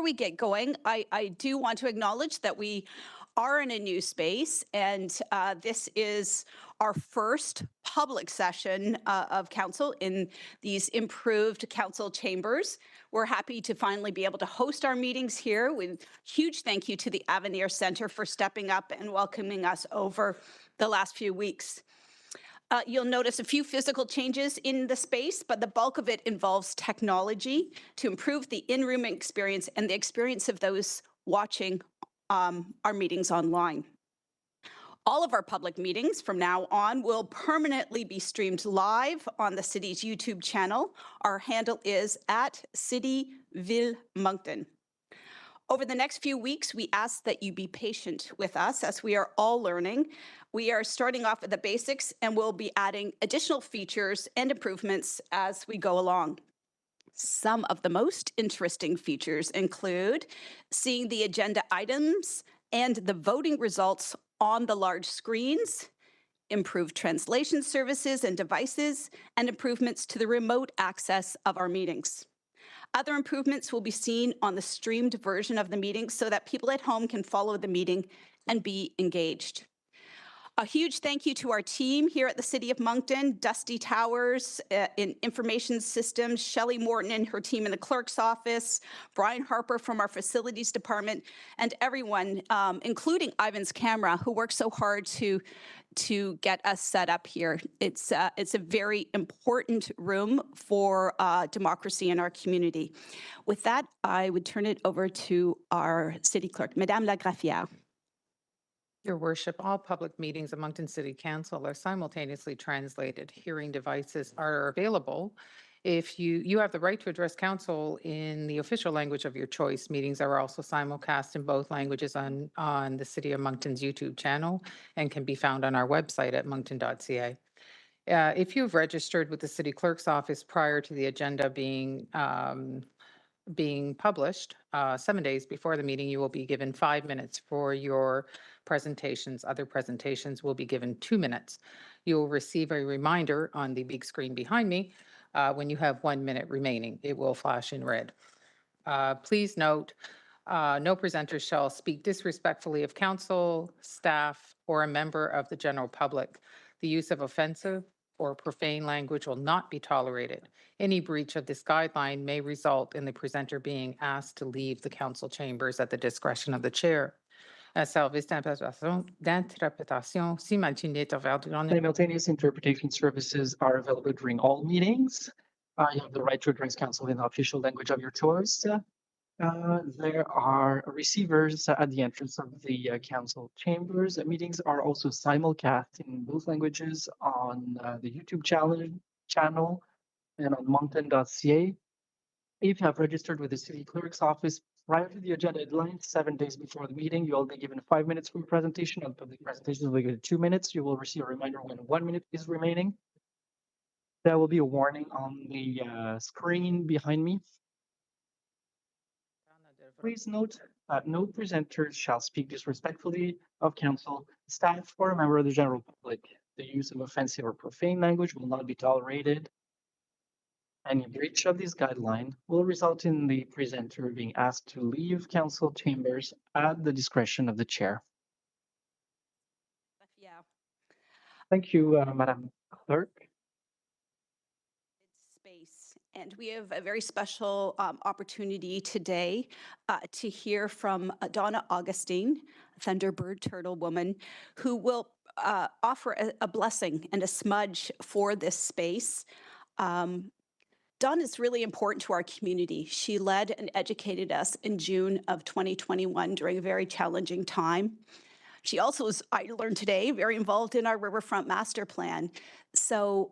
we get going, I do want to acknowledge that we are in a new space, and this is our first public session of council in these improved council chambers. We're happy to finally be able to host our meetings here. With huge thank you to the Avenir Center for stepping up and welcoming us over the last few weeks. You'll notice a few physical changes in the space, but the bulk of it involves technology to improve the in-room experience and the experience of those watching our meetings online. All of our public meetings from now on will permanently be streamed live on the city's YouTube channel. Our handle is at City Ville Moncton. Over the next few weeks, we ask that you be patient with us as we are all learning. We are starting off with the basics and we'll be adding additional features and improvements as we go along. Some of the most interesting features include seeing the agenda items and the voting results on the large screens, improved translation services and devices, and improvements to the remote access of our meetings. Other improvements will be seen on the streamed version of the meeting so that people at home can follow the meeting and be engaged. A huge thank you to our team here at the City of Moncton, Dusty Towers in Information Systems, Shelley Morton and her team in the clerk's office, Brian Harper from our facilities department, and everyone, including Ivan's camera, who worked so hard to get us set up here. It's a very important room for democracy in our community. With that, I would turn it over to our city clerk, Madame Lagrafière. Your Worship, all public meetings of Moncton City Council are simultaneously translated. Hearing devices are available. If you have the right to address council in the official language of your choice. Meetings are also simulcast in both languages on the City of Moncton's YouTube channel and can be found on our website at moncton.ca. If you've registered with the City Clerk's office prior to the agenda being published 7 days before the meeting, you will be given 5 minutes for your presentations. Other presentations will be given 2 minutes. You will receive a reminder on the big screen behind me when you have 1 minute remaining. It will flash in red. Please note, no presenter shall speak disrespectfully of council, staff, or a member of the general public. The use of offensive or profane language will not be tolerated. Any breach of this guideline may result in the presenter being asked to leave the council chambers at the discretion of the chair. Simultaneous interpretation services are available during all meetings. You have the right to address council in the official language of your choice. There are receivers at the entrance of the council chambers. Meetings are also simulcast in both languages on the YouTube channel and on moncton.ca. If you have registered with the city clerk's office prior to the agenda deadline, 7 days before the meeting, you will be given 5 minutes for presentation. On public presentations, will be given 2 minutes. You will receive a reminder when 1 minute is remaining. There will be a warning on the screen behind me. Please note that no presenters shall speak disrespectfully of council, staff, or a member of the general public. The use of offensive or profane language will not be tolerated. Any breach of this guideline will result in the presenter being asked to leave council chambers at the discretion of the chair. Yeah. Thank you, Madam Clerk. Space. And we have a very special opportunity today to hear from Donna Augustine, Thunderbird Turtle Woman, who will offer a blessing and a smudge for this space. Dawn is really important to our community. She led and educated us in June of 2021 during a very challenging time. She also is, I learned today, very involved in our Riverfront Master Plan. So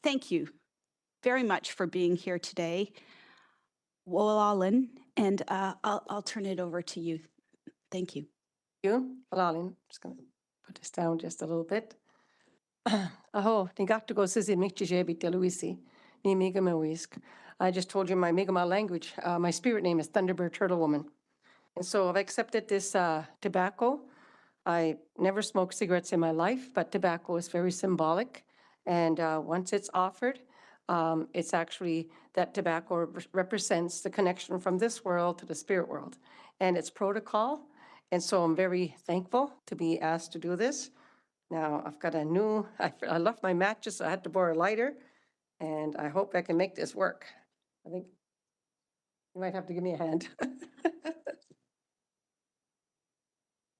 thank you very much for being here today. Walalin, and I'll turn it over to you. Thank you. Walalin, just going to put this down just a little bit. Aho, Nigactugo Sisi Mikjijebi Deluisi. I just told you my Mi'kmaq language. My spirit name is Thunderbird Turtle Woman. And so I've accepted this tobacco. I never smoked cigarettes in my life, but tobacco is very symbolic. And once it's offered, It's actually that tobacco represents the connection from this world to the spirit world. And it's protocol. And so I'm very thankful to be asked to do this. Now, I've got a new, I left my matches, so I had to borrow a lighter, and I hope I can make this work. I think you might have to give me a hand.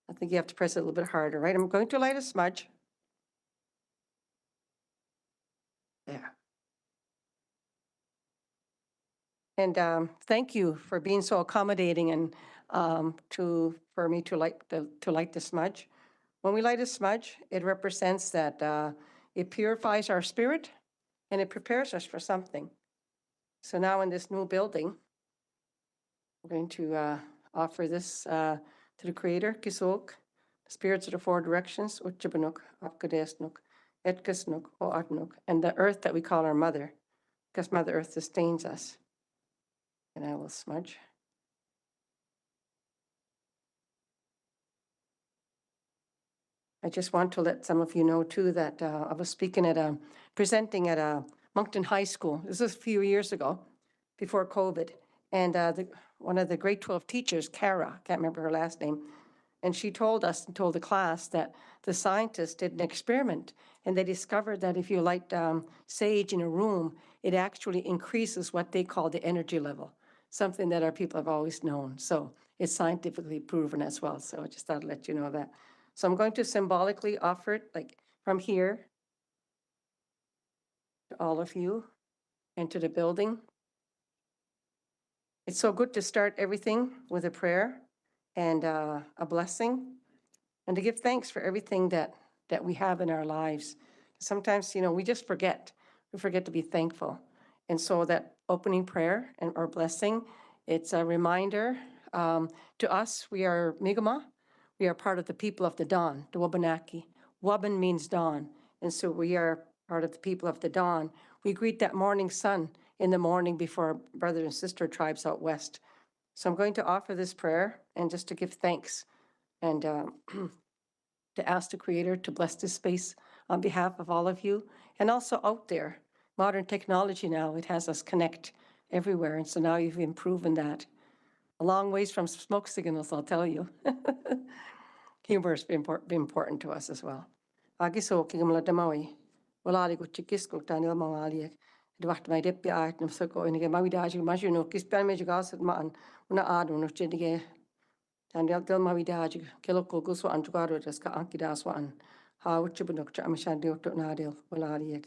I think you have to press it a little bit harder, right? I'm going to light a smudge. There. And thank you for being so accommodating and for me to light the smudge. When we light a smudge, it represents that it purifies our spirit and it prepares us for something. So now in this new building, we're going to offer this to the Creator, Kisok, the spirits of the four directions, Uchabanuk, Apkadesnuk, Etkasnuk, Oatnuk, and the earth that we call our mother, because Mother Earth sustains us. And I will smudge. I just want to let some of you know too that I was presenting at Moncton High School. This was a few years ago, before COVID. And one of the grade 12 teachers, Kara, can't remember her last name, and she told the class that the scientists did an experiment and they discovered that if you light sage in a room, it actually increases what they call the energy level, something that our people have always known. So it's scientifically proven as well. So I just thought I'd let you know that. So I'm going to symbolically offer it like from here to all of you and to the building. It's so good to start everything with a prayer and a blessing and to give thanks for everything that we have in our lives. Sometimes, we just forget. We forget to be thankful. And so that opening prayer and our blessing, it's a reminder to us, we are Mi'kmaq. We are part of the people of the dawn, the Wabanaki. Waban means dawn. And so we are part of the people of the dawn. We greet that morning sun in the morning before our brother and sister tribes out west. So I'm going to offer this prayer and just to give thanks and to ask the Creator to bless this space on behalf of all of you and also out there. Modern technology now, it has us connect everywhere. And so now you've improved that. A long ways from smoke signals, I'll tell you. Humor has been important to us as well. Agiso kigamla damawi. Walali go chikisko Daniel Mawali. Dwacht my depi art of Soko in a Mawidaji, Majino, Kispan Majigas man, una adu no Jenny Daniel Del Mawidaji, Kiloko Guso and Tugaro, Jaska Ankidas one. How Chibunok Chamashadi to Nadil, Walali,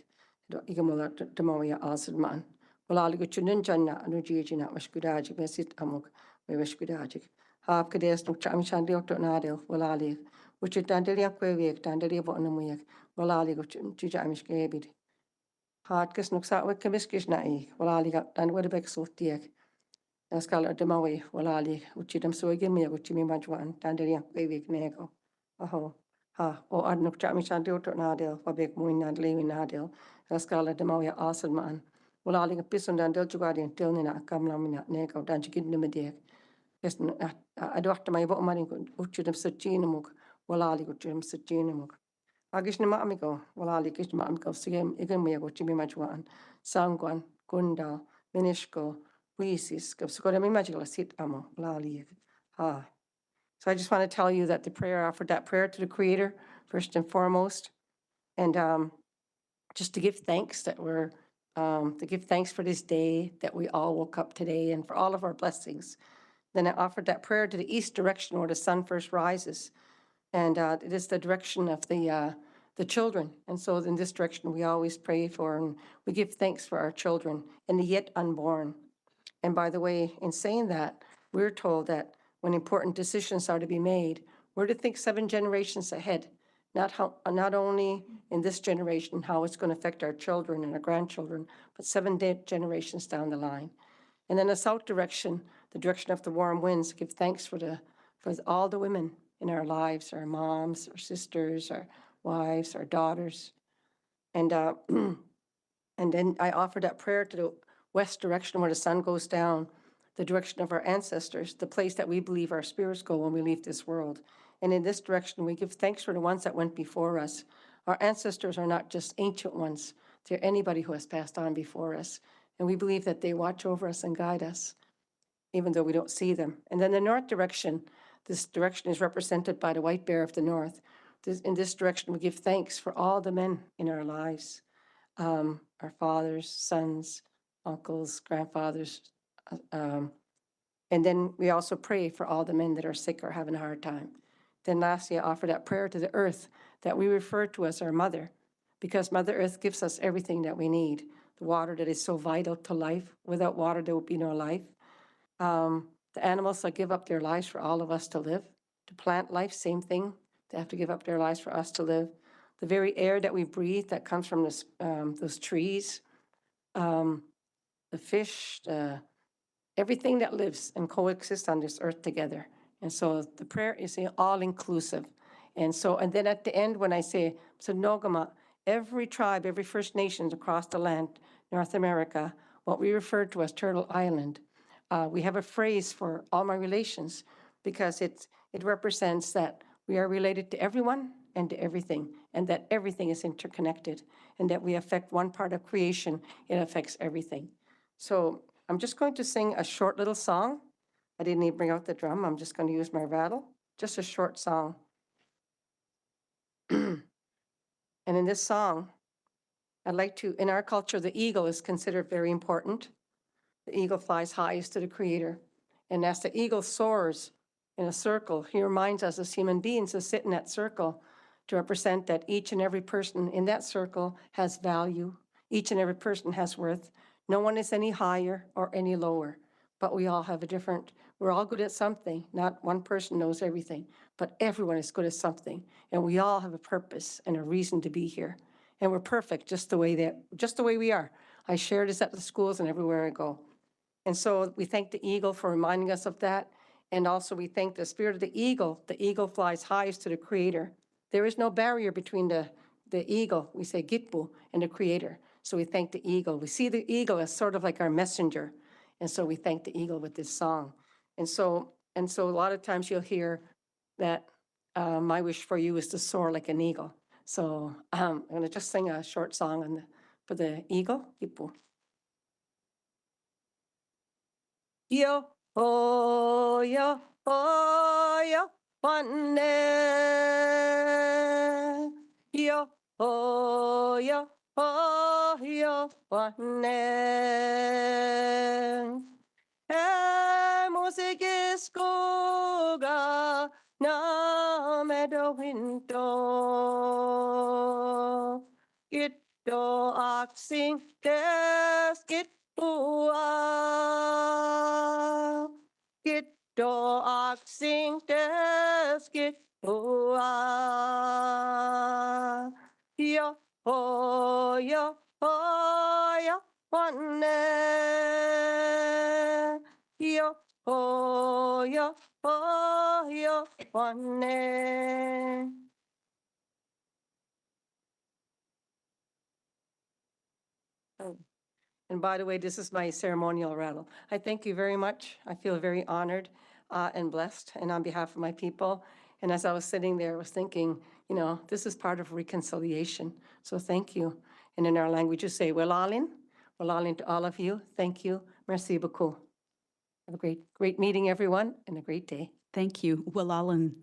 Igamola Damawia Alsid man. Walali go Chuninjana, and Ujijina, Mashkudaji, Mesit Amok, Meshkudaji. Half Kades no Chamashadi to Nadil, Walali, which is Dandelia Quavic, Dandelia Bonamuyak, Walali go Chijamish Gabid. Hartges nog sa we kemiskis na walali ga dan we bek sultiek na skala de mawi walali uchi dem so ge me uchi mi majwan dan de yang we week nego aho ha o ad nok chami chan de to na del wa bek muin na lewi na del na skala de mawi asan man walali ga pison dan del jugadi del ni na kam na mina nego dan chigid ne medek es adwacht mai bo marin uchi dem sajin muk walali uchi dem sajin muk Agish nama amigo, walali gish nama amigo, sigem igam mego, Jimmy Majuan, Sangwan, Gunda, Minishko, Wisis, Gabsukora magical sit amo, lali. Ha. So I just want to tell you that the prayer offered that prayer to the Creator, first and foremost, and just to give thanks that to give thanks for this day that we all woke up today and for all of our blessings. Then I offered that prayer to the east direction where the sun first rises. And it is the direction of the children. And so in this direction, we always pray for and we give thanks for our children and the yet unborn. And by the way, in saying that, we're told that when important decisions are to be made, we're to think 7 generations ahead, not only in this generation, how it's going to affect our children and our grandchildren, but 7 generations down the line. And then the south direction, the direction of the warm winds, give thanks for all the women in our lives, our moms, our sisters, our wives, our daughters. And and then I offered that prayer to the west direction where the sun goes down, the direction of our ancestors, the place that we believe our spirits go when we leave this world. And in this direction, we give thanks for the ones that went before us. Our ancestors are not just ancient ones. to anybody who has passed on before us. And we believe that they watch over us and guide us, even though we don't see them. And then the north direction, this direction is represented by the white bear of the north. In this direction, we give thanks for all the men in our lives, our fathers, sons, uncles, grandfathers. And then we also pray for all the men that are sick or having a hard time. Then lastly, I offer that prayer to the earth that we refer to as our mother, because Mother Earth gives us everything that we need, the water that is so vital to life. Without water, there would be no life. The animals that give up their lives for all of us to live. To plant life, same thing. They have to give up their lives for us to live. The very air that we breathe that comes from this, those trees, the fish, everything that lives and coexists on this earth together. And so the prayer is all inclusive. And so, and then at the end, when I say, so Nogama, every tribe, every First Nations across the land, North America, what we refer to as Turtle Island, we have a phrase for all my relations because it represents that we are related to everyone and to everything, and that everything is interconnected, and that we affect one part of creation, it affects everything. So I'm just going to sing a short little song. I didn't even bring out the drum. I'm just going to use my rattle. Just a short song. And in this song, I'd like to, in our culture, the eagle is considered very important. The eagle flies highest to the Creator. And as the eagle soars in a circle, he reminds us as human beings to sit in that circle to represent that each and every person in that circle has value. Each and every person has worth. No one is any higher or any lower, but we all have a different, we're all good at something. Not one person knows everything, but everyone is good at something. And we all have a purpose and a reason to be here. And we're perfect just the way we are. I share this at the schools and everywhere I go. And so we thank the eagle for reminding us of that. And also we thank the spirit of the eagle. The eagle flies highest to the Creator. There is no barrier between the eagle, we say Gitbu, and the Creator. So we thank the eagle. We see the eagle as sort of like our messenger. And so we thank the eagle with this song. And so a lot of times you'll hear that my wish for you is to soar like an eagle. So I'm going to just sing a short song for the eagle, Gitbu. Yo, oh, yo, oh, yo, one. Yo, oh, yo, oh, yo, one. Musik skoga na meadow window. Ito aksing des Gito aksing des yo ho yo one yo ho yo one. And by the way, this is my ceremonial rattle. I thank you very much. I feel very honored and blessed, and on behalf of my people. And as I was sitting there, I was thinking, you know, this is part of reconciliation. So thank you. And in our language, you say, Walalin to all of you. Thank you. Merci beaucoup. Have a great meeting, everyone, and a great day. Thank you, Willalan.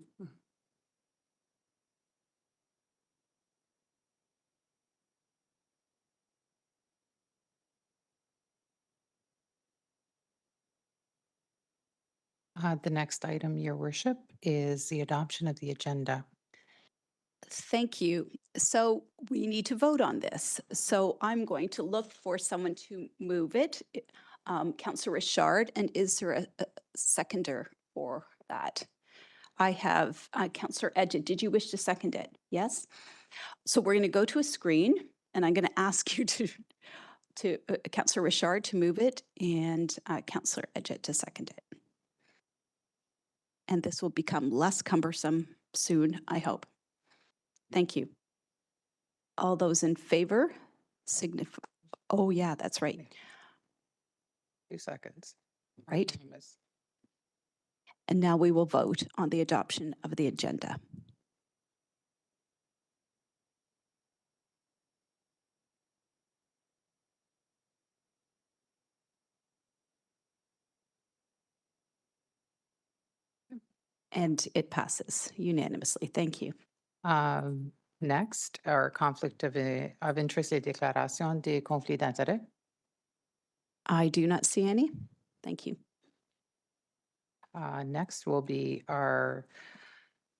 The next item, Your Worship, is the adoption of the agenda. Thank you. So we need to vote on this. So I'm going to look for someone to move it. Councillor Richard, and is there a seconder for that? I have Councillor Edgett. Did you wish to second it? Yes? So we're going to go to a screen, and I'm going to ask you to Councillor Richard to move it and Councillor Edgett to second it. And this will become less cumbersome soon, I hope. Thank you. All those in favor signify. Oh, yeah, that's right. 2 seconds. Right. And now we will vote on the adoption of the agenda. And it passes unanimously. Thank you. Next, our conflict of interest et déclaration des conflits d'intérêts. I do not see any. Thank you. Next will be our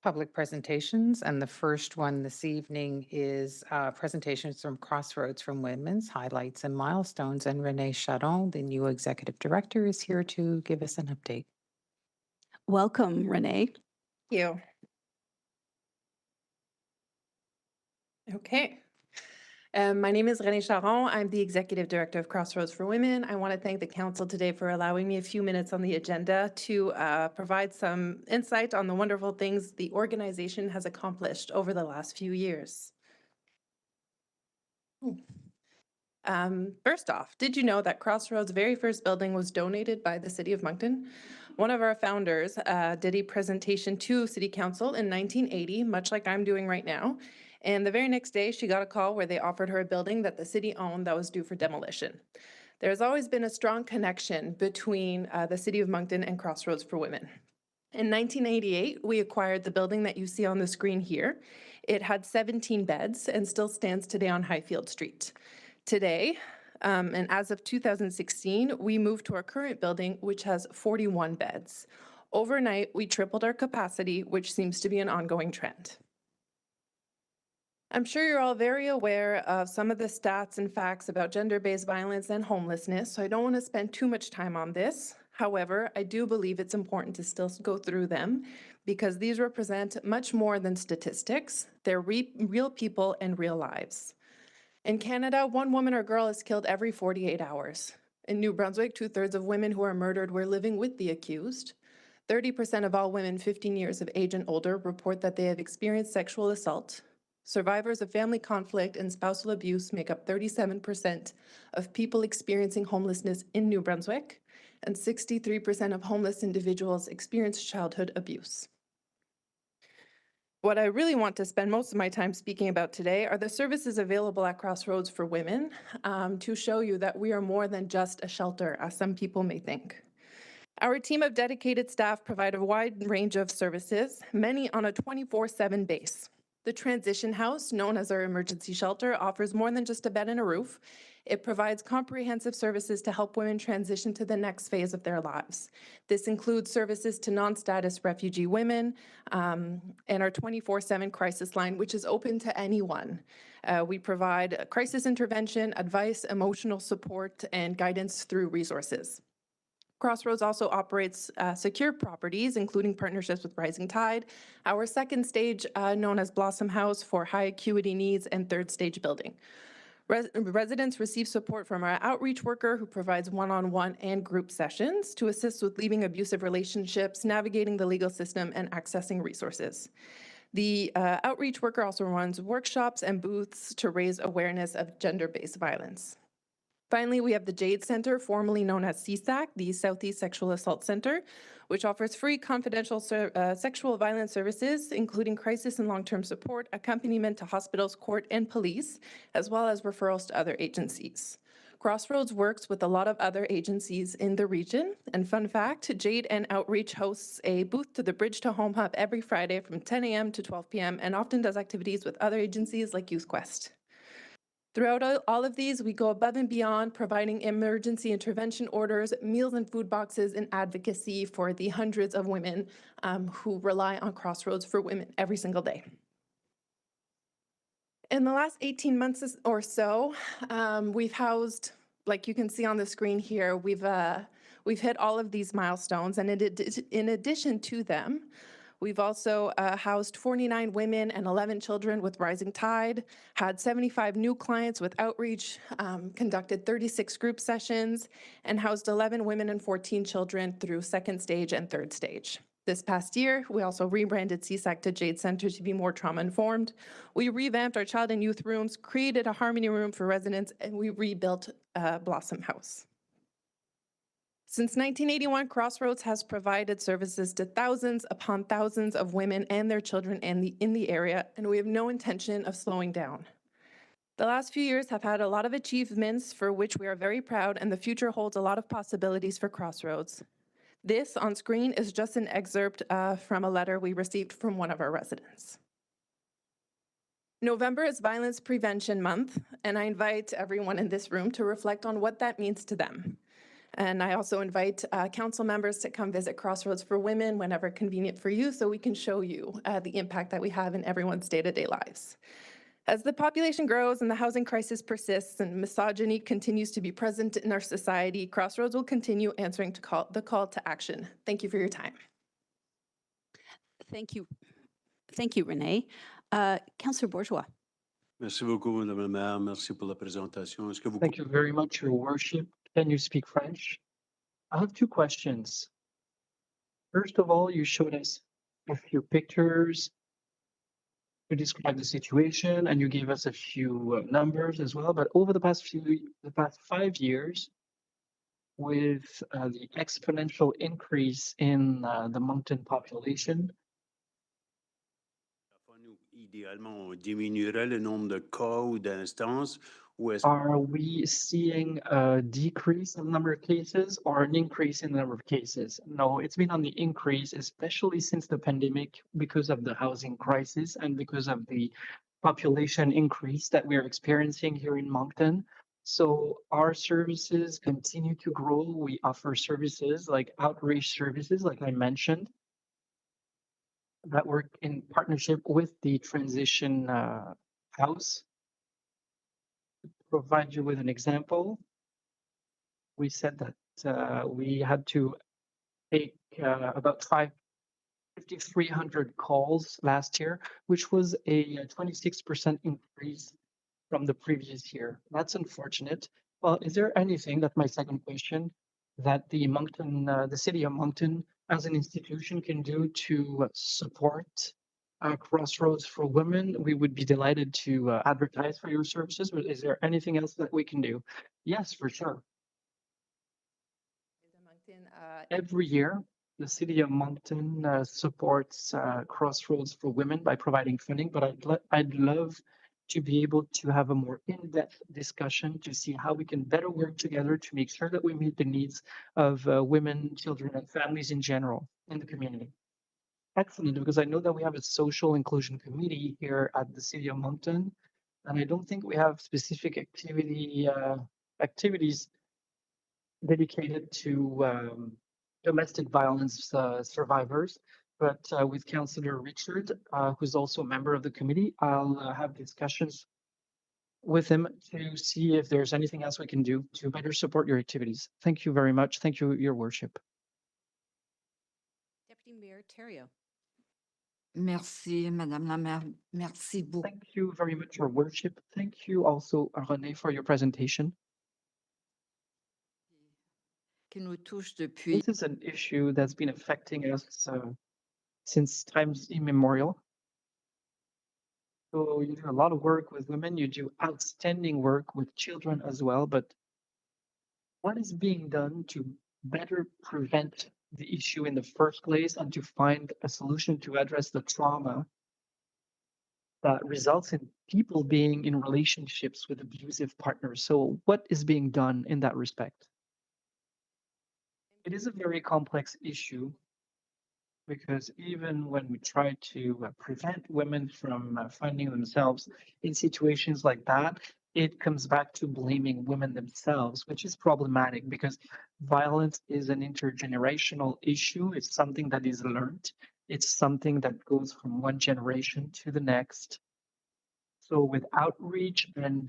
public presentations, and the first one this evening is presentations from Crossroads from Women's Highlights and Milestones, and Renee Charon, the new executive director, is here to give us an update. Welcome, Renee. You. Okay. My name is Renée Charon. I'm the Executive Director of Crossroads for Women. I want to thank the Council today for allowing me a few minutes on the agenda to provide some insight on the wonderful things the organization has accomplished over the last few years. First off, did you know that Crossroads' very first building was donated by the City of Moncton? One of our founders did a presentation to City Council in 1980, much like I'm doing right now. And the very next day, she got a call where they offered her a building that the city owned that was due for demolition. There's always been a strong connection between the City of Moncton and Crossroads for Women. In 1988, we acquired the building that you see on the screen here. It had 17 beds and still stands today on Highfield Street. Today, and as of 2016, we moved to our current building, which has 41 beds. Overnight, we tripled our capacity, which seems to be an ongoing trend. I'm sure you're all very aware of some of the stats and facts about gender-based violence and homelessness, so I don't want to spend too much time on this. However, I do believe it's important to still go through them because these represent much more than statistics. They're real people and real lives. In Canada, one woman or girl is killed every 48 hours. In New Brunswick, 2/3 of women who are murdered were living with the accused. 30% of all women 15 years of age and older report that they have experienced sexual assault. Survivors of family conflict and spousal abuse make up 37% of people experiencing homelessness in New Brunswick, and 63% of homeless individuals experience childhood abuse. What I really want to spend most of my time speaking about today are the services available at Crossroads for Women to show you that we are more than just a shelter, as some people may think. Our team of dedicated staff provide a wide range of services, many on a 24/7 base. The transition house, known as our emergency shelter, offers more than just a bed and a roof. It provides comprehensive services to help women transition to the next phase of their lives. This includes services to non-status refugee women and our 24/7 crisis line, which is open to anyone. We provide crisis intervention, advice, emotional support, and guidance through resources. Crossroads also operates secure properties, including partnerships with Rising Tide, our second stage known as Blossom House for high acuity needs, and third stage building. Residents receive support from our outreach worker who provides one-on-one and group sessions to assist with leaving abusive relationships, navigating the legal system, and accessing resources. The outreach worker also runs workshops and booths to raise awareness of gender-based violence. Finally, we have the Jade Center, formerly known as CSAC, the Southeast Sexual Assault Center, which offers free confidential sexual violence services, including crisis and long-term support, accompaniment to hospitals, court, and police, as well as referrals to other agencies. Crossroads works with a lot of other agencies in the region. And fun fact, Jade and Outreach hosts a booth to the Bridge to Home Hub every Friday from 10 a.m. to 12 p.m. and often does activities with other agencies like Youth Quest. Throughout all of these, we go above and beyond providing emergency intervention orders, meals and food boxes, and advocacy for the hundreds of women who rely on Crossroads for Women every single day. In the last 18 months or so, we've housed, like you can see on the screen here, we've hit all of these milestones, and in addition to them, we've also housed 49 women and 11 children with Rising Tide, had 75 new clients with outreach, conducted 36 group sessions, and housed 11 women and 14 children through second stage and third stage. This past year, we also rebranded CSAC to Jade Center to be more trauma-informed. We revamped our child and youth rooms, created a Harmony Room for residents, and we rebuilt Blossom House. Since 1981, Crossroads has provided services to thousands upon thousands of women and their children in the area, and we have no intention of slowing down. The last few years have had a lot of achievements for which we are very proud, and the future holds a lot of possibilities for Crossroads. This on screen is just an excerpt from a letter we received from one of our residents. November is Violence Prevention Month, and I invite everyone in this room to reflect on what that means to them. And I also invite council members to come visit Crossroads for Women whenever convenient for you, so we can show you the impact that we have in everyone's day-to-day lives. As the population grows and the housing crisis persists and misogyny continues to be present in our society, Crossroads will continue answering to the call to action. Thank you for your time. Thank you. Thank you, Renee. Councillor Bourgeois. Merci beaucoup, Madame la Maire. Merci pour la présentation. Est-ce que vous Thank you very much, Your Worship. Can you speak French? I have two questions. First of all, you showed us a few pictures to describe the situation, and you gave us a few numbers as well. But over the past 5 years, with the exponential increase in the Moncton population, nous, idéalement, on diminuerait le nombre de cas ou d'instances, ou est-ce are we seeing a decrease in the number of cases or an increase in the number of cases? No, it's been on the increase, especially since the pandemic, because of the housing crisis and because of the population increase that we're experiencing here in Moncton. So our services continue to grow. We offer services like outreach services, like I mentioned, that work in partnership with the transition house. To provide you with an example, we said that we had to take about 5,300 calls last year, which was a 26% increase from the previous year. That's unfortunate. Well, is there anything, that's my second question, that the city of Moncton as an institution can do to support Crossroads for Women? We would be delighted to advertise for your services, but is there anything else that we can do? Yes, for sure. Every year, the city of Moncton supports Crossroads for Women by providing funding, but I'd love to be able to have a more in-depth discussion to see how we can better work together to make sure that we meet the needs of women, children, and families in general in the community. Excellent, because I know that we have a social inclusion committee here at the city of Moncton, and I don't think we have specific activities dedicated to domestic violence survivors. But with Councillor Richard, who's also a member of the committee, I'll have discussions with him to see if there's anything else we can do to better support your activities. Thank you very much. Thank you, Your Worship. Deputy Mayor Thériault. Merci, Madame la Maire. Merci beaucoup. Thank you very much, Your Worship. Thank you also, René, for your presentation. Qui nous touche depuis. This is an issue that's been affecting us since times immemorial. So you do a lot of work with women, you do outstanding work with children as well, but what is being done to better prevent the issue in the first place and to find a solution to address the trauma that results in people being in relationships with abusive partners? So what is being done in that respect? It is a very complex issue, because even when we try to prevent women from finding themselves in situations like that, it comes back to blaming women themselves, which is problematic because violence is an intergenerational issue. It's something that is learned. It's something that goes from one generation to the next. So with outreach and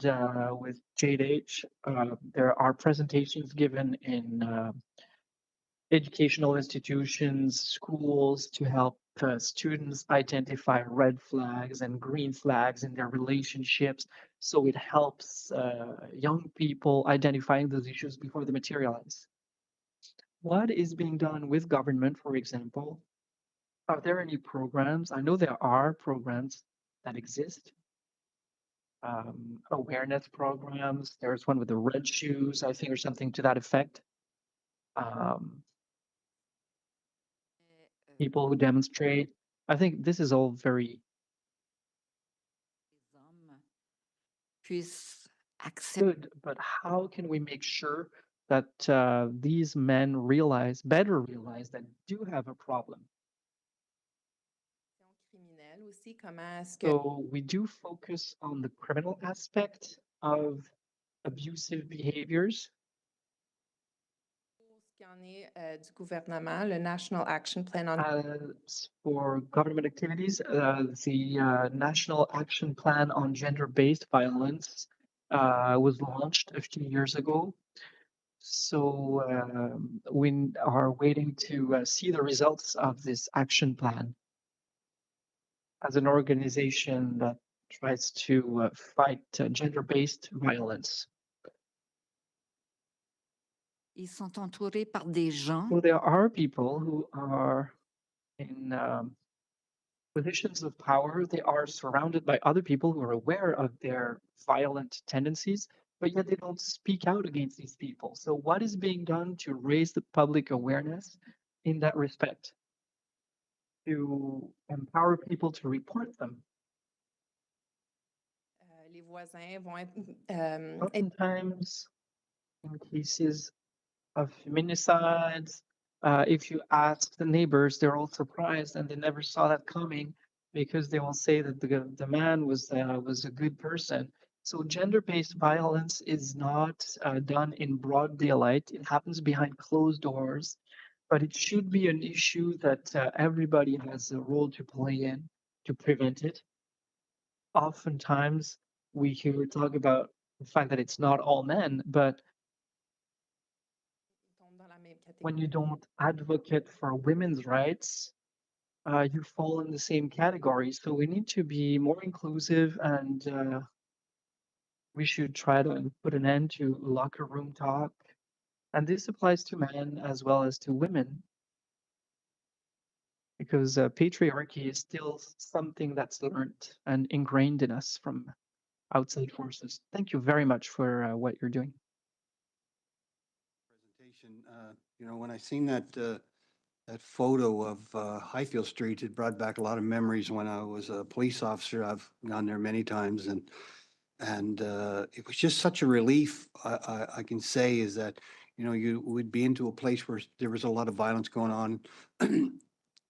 with JDH, there are presentations given in educational institutions, schools, to help students identify red flags and green flags in their relationships. So it helps young people identifying those issues before they materialize. What is being done with government, for example? Are there any programs? I know there are programs that exist. Awareness programs. There's one with the red shoes, I think, or something to that effect. People who demonstrate. I think this is all very Puisse accepter. good, but how can we make sure that these men better realize that do have a problem. Criminelle aussi, comment est-ce que So we do focus on the criminal aspect of abusive behaviors. pour ce qui en est du gouvernement, le National Action Plan on As for government activities, the National Action Plan on Gender-Based Violence was launched a few years ago. So we are waiting to see the results of this action plan as an organization that tries to fight gender-based violence. Ils sont entourés par des gens So there are people who are in positions of power. They are surrounded by other people who are aware of their violent tendencies, but yet they don't speak out against these people. So what is being done to raise the public awareness in that respect? To empower people to report them. les voisins vont être Oftentimes, in cases of feminicides, if you ask the neighbors, they're all surprised and they never saw that coming because they will say that the man was a good person. So gender-based violence is not done in broad daylight. It happens behind closed doors, but it should be an issue that everybody has a role to play in to prevent it. Oftentimes, we hear talk about the fact that it's not all men, but tombent dans la même when you catégorie. don't advocate for women's rights, you fall in the same category. So we need to be more inclusive and we should try to put an end to locker room talk. And this applies to men as well as to women. Because patriarchy is still something that's learned and ingrained in us from outside forces. Thank you very much for what you're doing. Presentation, when I seen that photo of Highfield Street, it brought back a lot of memories when I was a police officer. I've gone there many times, and it was just such a relief. I can say is that you would be into a place where there was a lot of violence going on.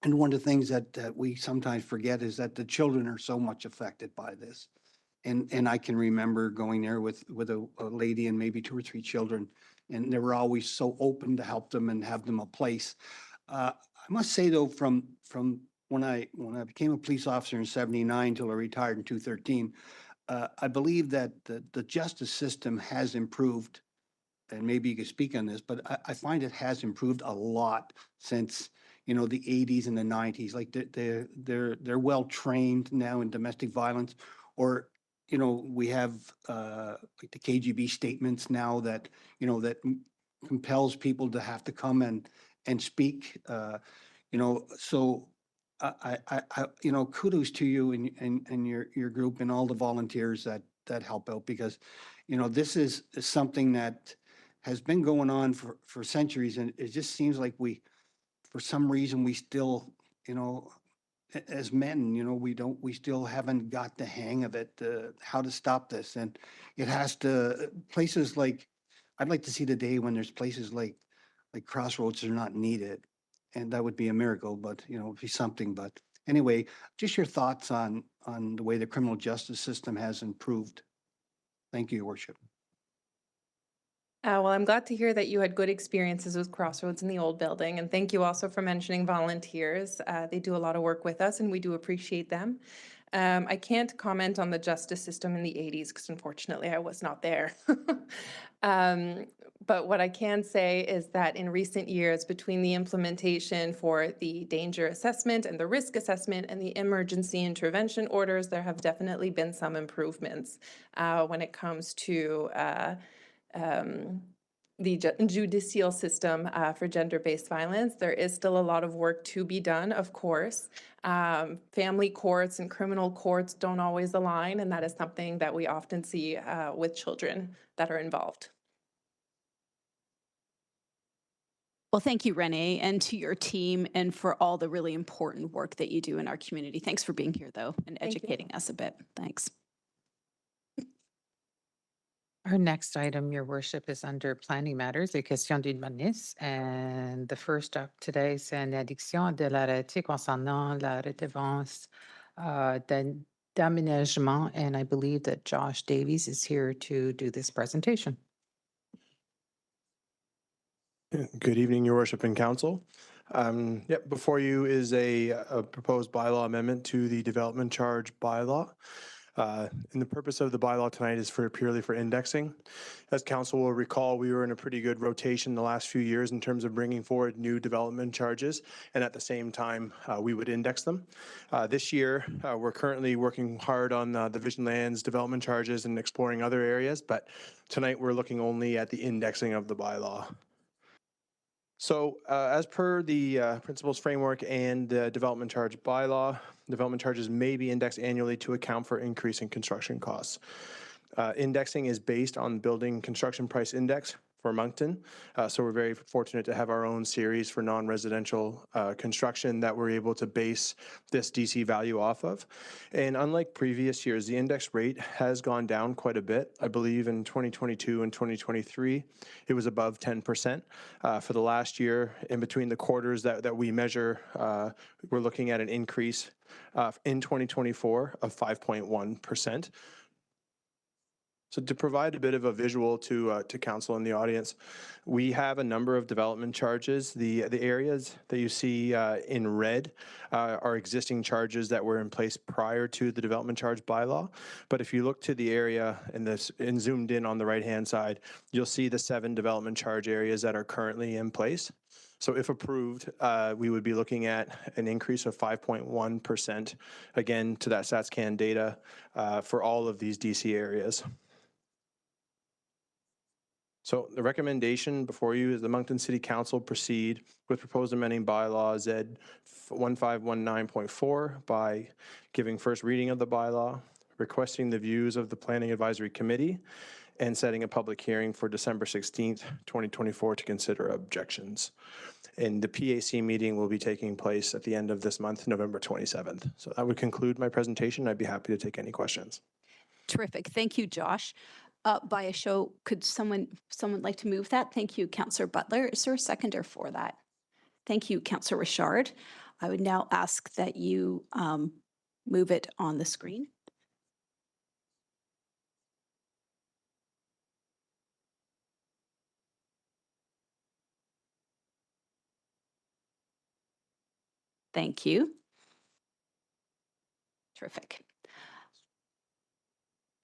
And one of the things that we sometimes forget is that the children are so much affected by this. And I can remember going there with a lady and maybe 2 or 3 children, and they were always so open to help them and have them a place. I must say though, from when I became a police officer in '79 till I retired in 2013, I believe that the justice system has improved, and maybe you could speak on this, but I find it has improved a lot since the '80s and the '90s. Like they're well trained now in domestic violence, or we have like the KGB statements now that that compels people to have to come and speak. So kudos to you and your group and all the volunteers that help out, because this is something that has been going on for centuries, and it just seems like for some reason we still as men, we still haven't got the hang of it, how to stop this. And it has to, places like, I'd like to see the day when there's places like Crossroads are not needed. And that would be a miracle, but it'd be something. But anyway, just your thoughts on the way the criminal justice system has improved. Thank you, Your Worship. Well, I'm glad to hear that you had good experiences with Crossroads in the old building, and thank you also for mentioning volunteers. They do a lot of work with us, and we do appreciate them. I can't comment on the justice system in the '80s because unfortunately I was not there. But what I can say is that in recent years, between the implementation for the danger assessment and the risk assessment and the emergency intervention orders, there have definitely been some improvements when it comes to the judicial system for gender-based violence. There is still a lot of work to be done, of course. Family courts and criminal courts don't always align, and that is something that we often see with children that are involved. Well, thank you, Renee, and to your team, and for all the really important work that you do in our community. Thanks for being here, though, and Thank you. educating us a bit. Thanks. Our next item, Your Worship, is under Planning Matters, les questions d'urbanisme. And the first up today, c'est une addiction de l'arrêté concernant la redevance d'aménagement. And I believe that Josh Davies is here to do this presentation. Good evening, Your Worship and Council. Before you is a proposed bylaw amendment to the development charge bylaw. And the purpose of the bylaw tonight is purely for indexing. As council will recall, we were in a pretty good rotation the last few years in terms of bringing forward new development charges, and at the same time, we would index them. This year, we're currently working hard on the Vision Lands development charges and exploring other areas, but tonight we're looking only at the indexing of the bylaw. So as per the principles framework and the development charge bylaw, development charges may be indexed annually to account for increase in construction costs. Indexing is based on building construction price index for Moncton. So we're very fortunate to have our own series for non-residential construction that we're able to base this DC value off of. And unlike previous years, the index rate has gone down quite a bit. I believe in 2022 and 2023, it was above 10%. For the last year, in between the quarters that we measure, we're looking at an increase in 2024 of 5.1%. So to provide a bit of a visual to council and the audience, we have a number of development charges. The areas that you see in red are existing charges that were in place prior to the development charge bylaw. But if you look to the area and zoomed in on the right-hand side, you'll see the 7 development charge areas that are currently in place. So if approved, we would be looking at an increase of 5.1%, again, to that StatsCan data for all of these DC areas. So the recommendation before you is the Moncton City Council proceed with proposed amending bylaw Z 1519.4 by giving first reading of the bylaw, requesting the views of the Planning Advisory Committee, and setting a public hearing for December 16th, 2024 to consider objections. And the PAC meeting will be taking place at the end of this month, November 27th. So that would conclude my presentation. I'd be happy to take any questions. Terrific. Thank you, Josh. By a show, could someone like to move that? Thank you, Councillor Butler. Is there a seconder for that? Thank you, Councillor Richard. I would now ask that you move it on the screen. Thank you. Terrific.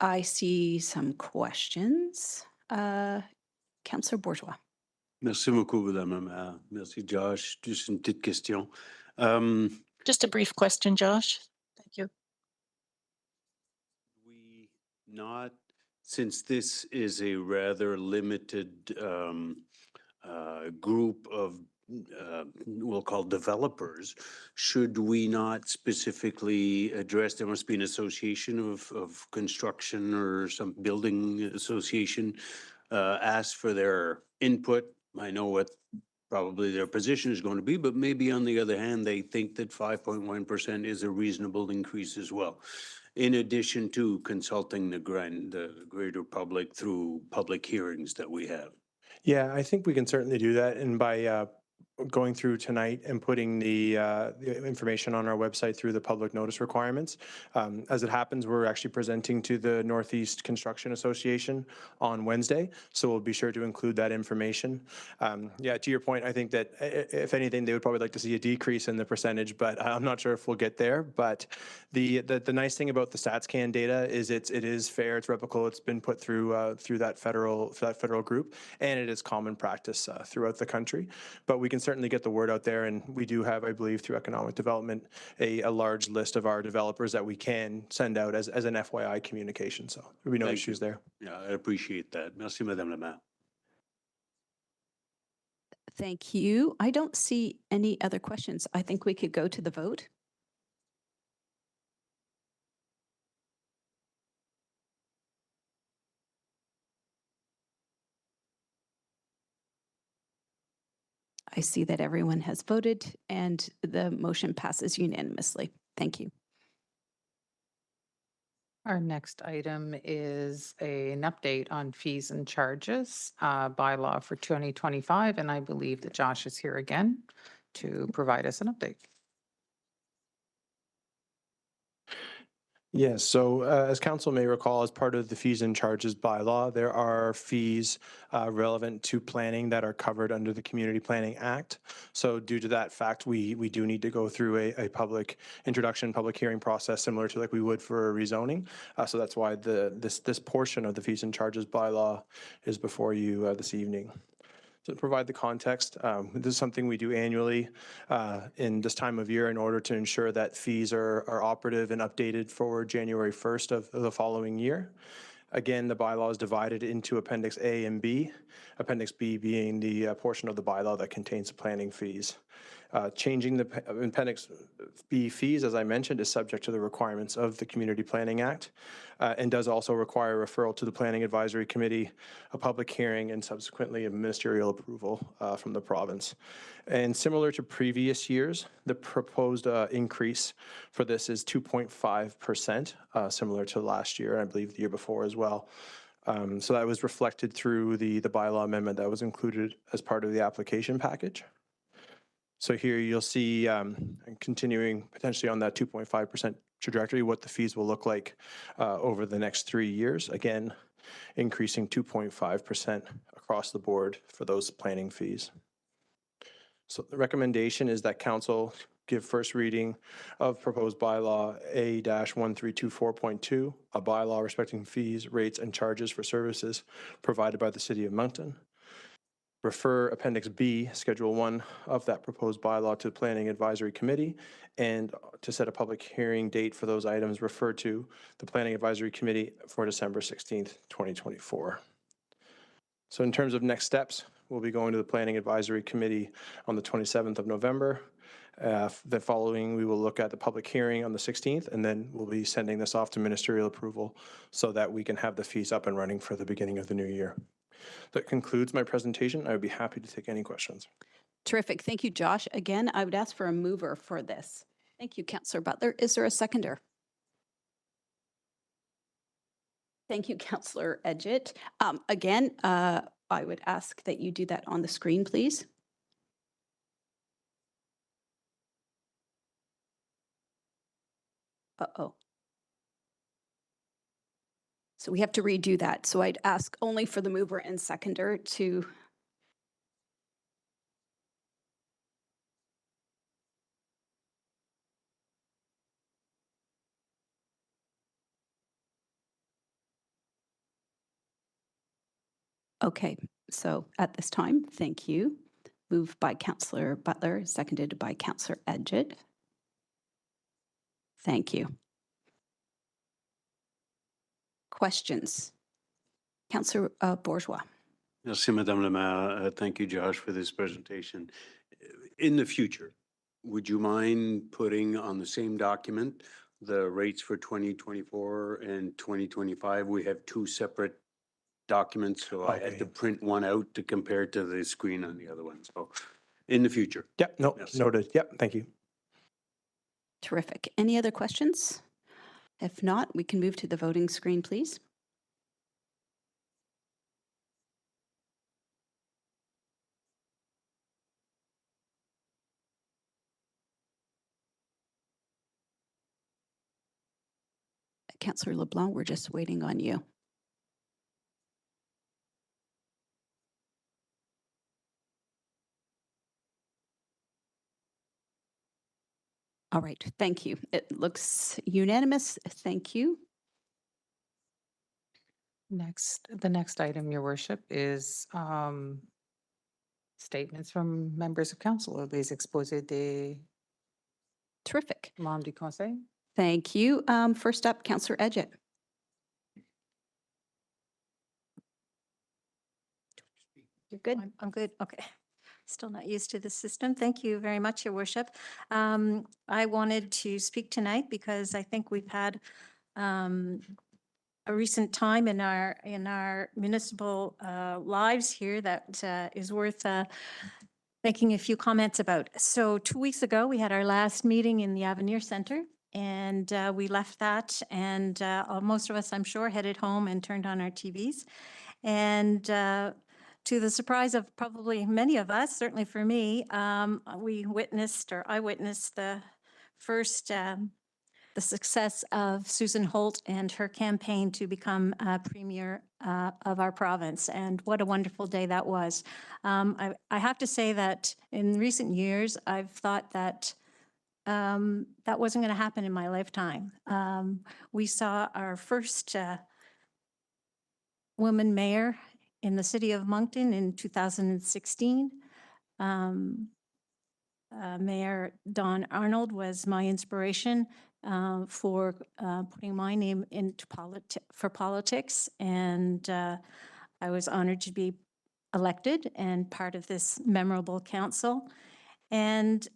I see some questions. Councillor Bourgeois. Merci beaucoup, Madame la Maire. Merci, Josh. Just une petite question. Just a brief question, Josh. Thank you. Since this is a rather limited group of we'll call developers, should we not specifically address, there must be an association of construction or some building association, ask for their input? I know what probably their position is going to be, but maybe on the other hand, they think that 5.1% is a reasonable increase as well, in addition to consulting the greater public through public hearings that we have. Yeah, I think we can certainly do that. And by going through tonight and putting the information on our website through the public notice requirements. As it happens, we're actually presenting to the Northeast Construction Association on Wednesday, so we'll be sure to include that information. Yeah, to your point, I think that if anything, they would probably like to see a decrease in the percentage, but I'm not sure if we'll get there. But the nice thing about the StatsCan data is it is fair, it's replicable, it's been put through through that federal group, and it is common practice throughout the country. But we can certainly get the word out there, and we do have, I believe, through economic development, a large list of our developers that we can send out as an FYI communication. So there'll be no issues there. Yeah, I appreciate that. Merci, Madame la Maire. Thank you. I don't see any other questions. I think we could go to the vote. I see that everyone has voted and the motion passes unanimously. Thank you. Our next item is an update on fees and charges bylaw for 2025, and I believe that Josh is here again to provide us an update. Yes, so as council may recall, as part of the fees and charges bylaw, there are fees relevant to planning that are covered under the Community Planning Act. So due to that fact, we do need to go through a public introduction, public hearing process similar to like we would for a rezoning. So that's why this portion of the fees and charges bylaw is before you this evening. To provide the context, this is something we do annually in this time of year in order to ensure that fees are operative and updated for January 1st of the following year. Again, the bylaw is divided into Appendix A and B, Appendix B being the portion of the bylaw that contains the planning fees. Changing the Appendix B fees, as I mentioned, is subject to the requirements of the Community Planning Act and does also require referral to the Planning Advisory Committee, a public hearing, and subsequently a ministerial approval from the province. And similar to previous years, the proposed increase for this is 2.5%, similar to last year, and I believe the year before as well. So that was reflected through the bylaw amendment that was included as part of the application package. So here you'll see continuing potentially on that 2.5% trajectory, what the fees will look like over the next 3 years. Again, increasing 2.5% across the board for those planning fees. So the recommendation is that council give first reading of proposed bylaw A-1324.2, a bylaw respecting fees, rates, and charges for services provided by the City of Moncton. Refer Appendix B, Schedule 1 of that proposed bylaw to the Planning Advisory Committee, and to set a public hearing date for those items, refer to the Planning Advisory Committee for December 16th, 2024. So in terms of next steps, we'll be going to the Planning Advisory Committee on the 27th of November. The following, we will look at the public hearing on the 16th, and then we'll be sending this off to ministerial approval so that we can have the fees up and running for the beginning of the new year. That concludes my presentation. I would be happy to take any questions. Terrific. Thank you, Josh. Again, I would ask for a mover for this. Thank you, Councillor Butler. Is there a seconder? Thank you, Councillor Edgett. Again, I would ask that you do that on the screen, please. Uh-oh. So we have to redo that. So I'd ask only for the mover and seconder to. Okay, so at this time, thank you. Moved by Councillor Butler, seconded by Councillor Edgett. Thank you. Questions? Councillor Bourgeois. Merci, Madame la Maire. Thank you, Josh, for this presentation. In the future, would you mind putting on the same document the rates for 2024 and 2025? We have two separate documents, so I had to print one out to compare to the screen on the other one. So in the future. Yep, no, Yes. noted. Yep, thank you. Terrific. Any other questions? If not, we can move to the voting screen, please. Councillor LeBlanc, we're just waiting on you. All right, thank you. It looks unanimous. Thank you. The next item, Your Worship, is statements from members of council, or les exposés des Terrific. membres du conseil. Thank you. First up, Councillor Edgett. You're good. I'm good. Okay. Still not used to the system. Thank you very much, Your Worship. I wanted to speak tonight because I think we've had a recent time in our municipal lives here that is worth making a few comments about. So 2 weeks ago, we had our last meeting in the Avenir Center, and we left that, and most of us, I'm sure, headed home and turned on our TVs. And to the surprise of probably many of us, certainly for me, I witnessed the first, the success of Susan Holt and her campaign to become Premier of our province. And what a wonderful day that was. I have to say that in recent years, I've thought that that wasn't going to happen in my lifetime. We saw our first woman mayor in the city of Moncton in 2016. Mayor Dawn Arnold was my inspiration for putting my name into politics, and I was honored to be elected and part of this memorable council. And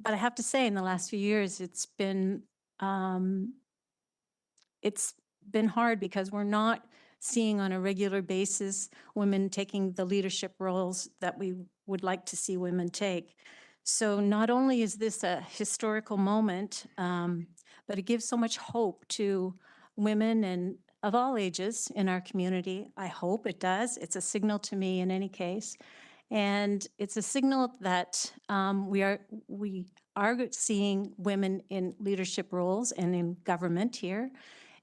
but I have to say, in the last few years, it's been hard because we're not seeing on a regular basis women taking the leadership roles that we would like to see women take. So not only is this a historical moment, but it gives so much hope to women and of all ages in our community. I hope it does. It's a signal to me in any case. And it's a signal that we are seeing women in leadership roles and in government here.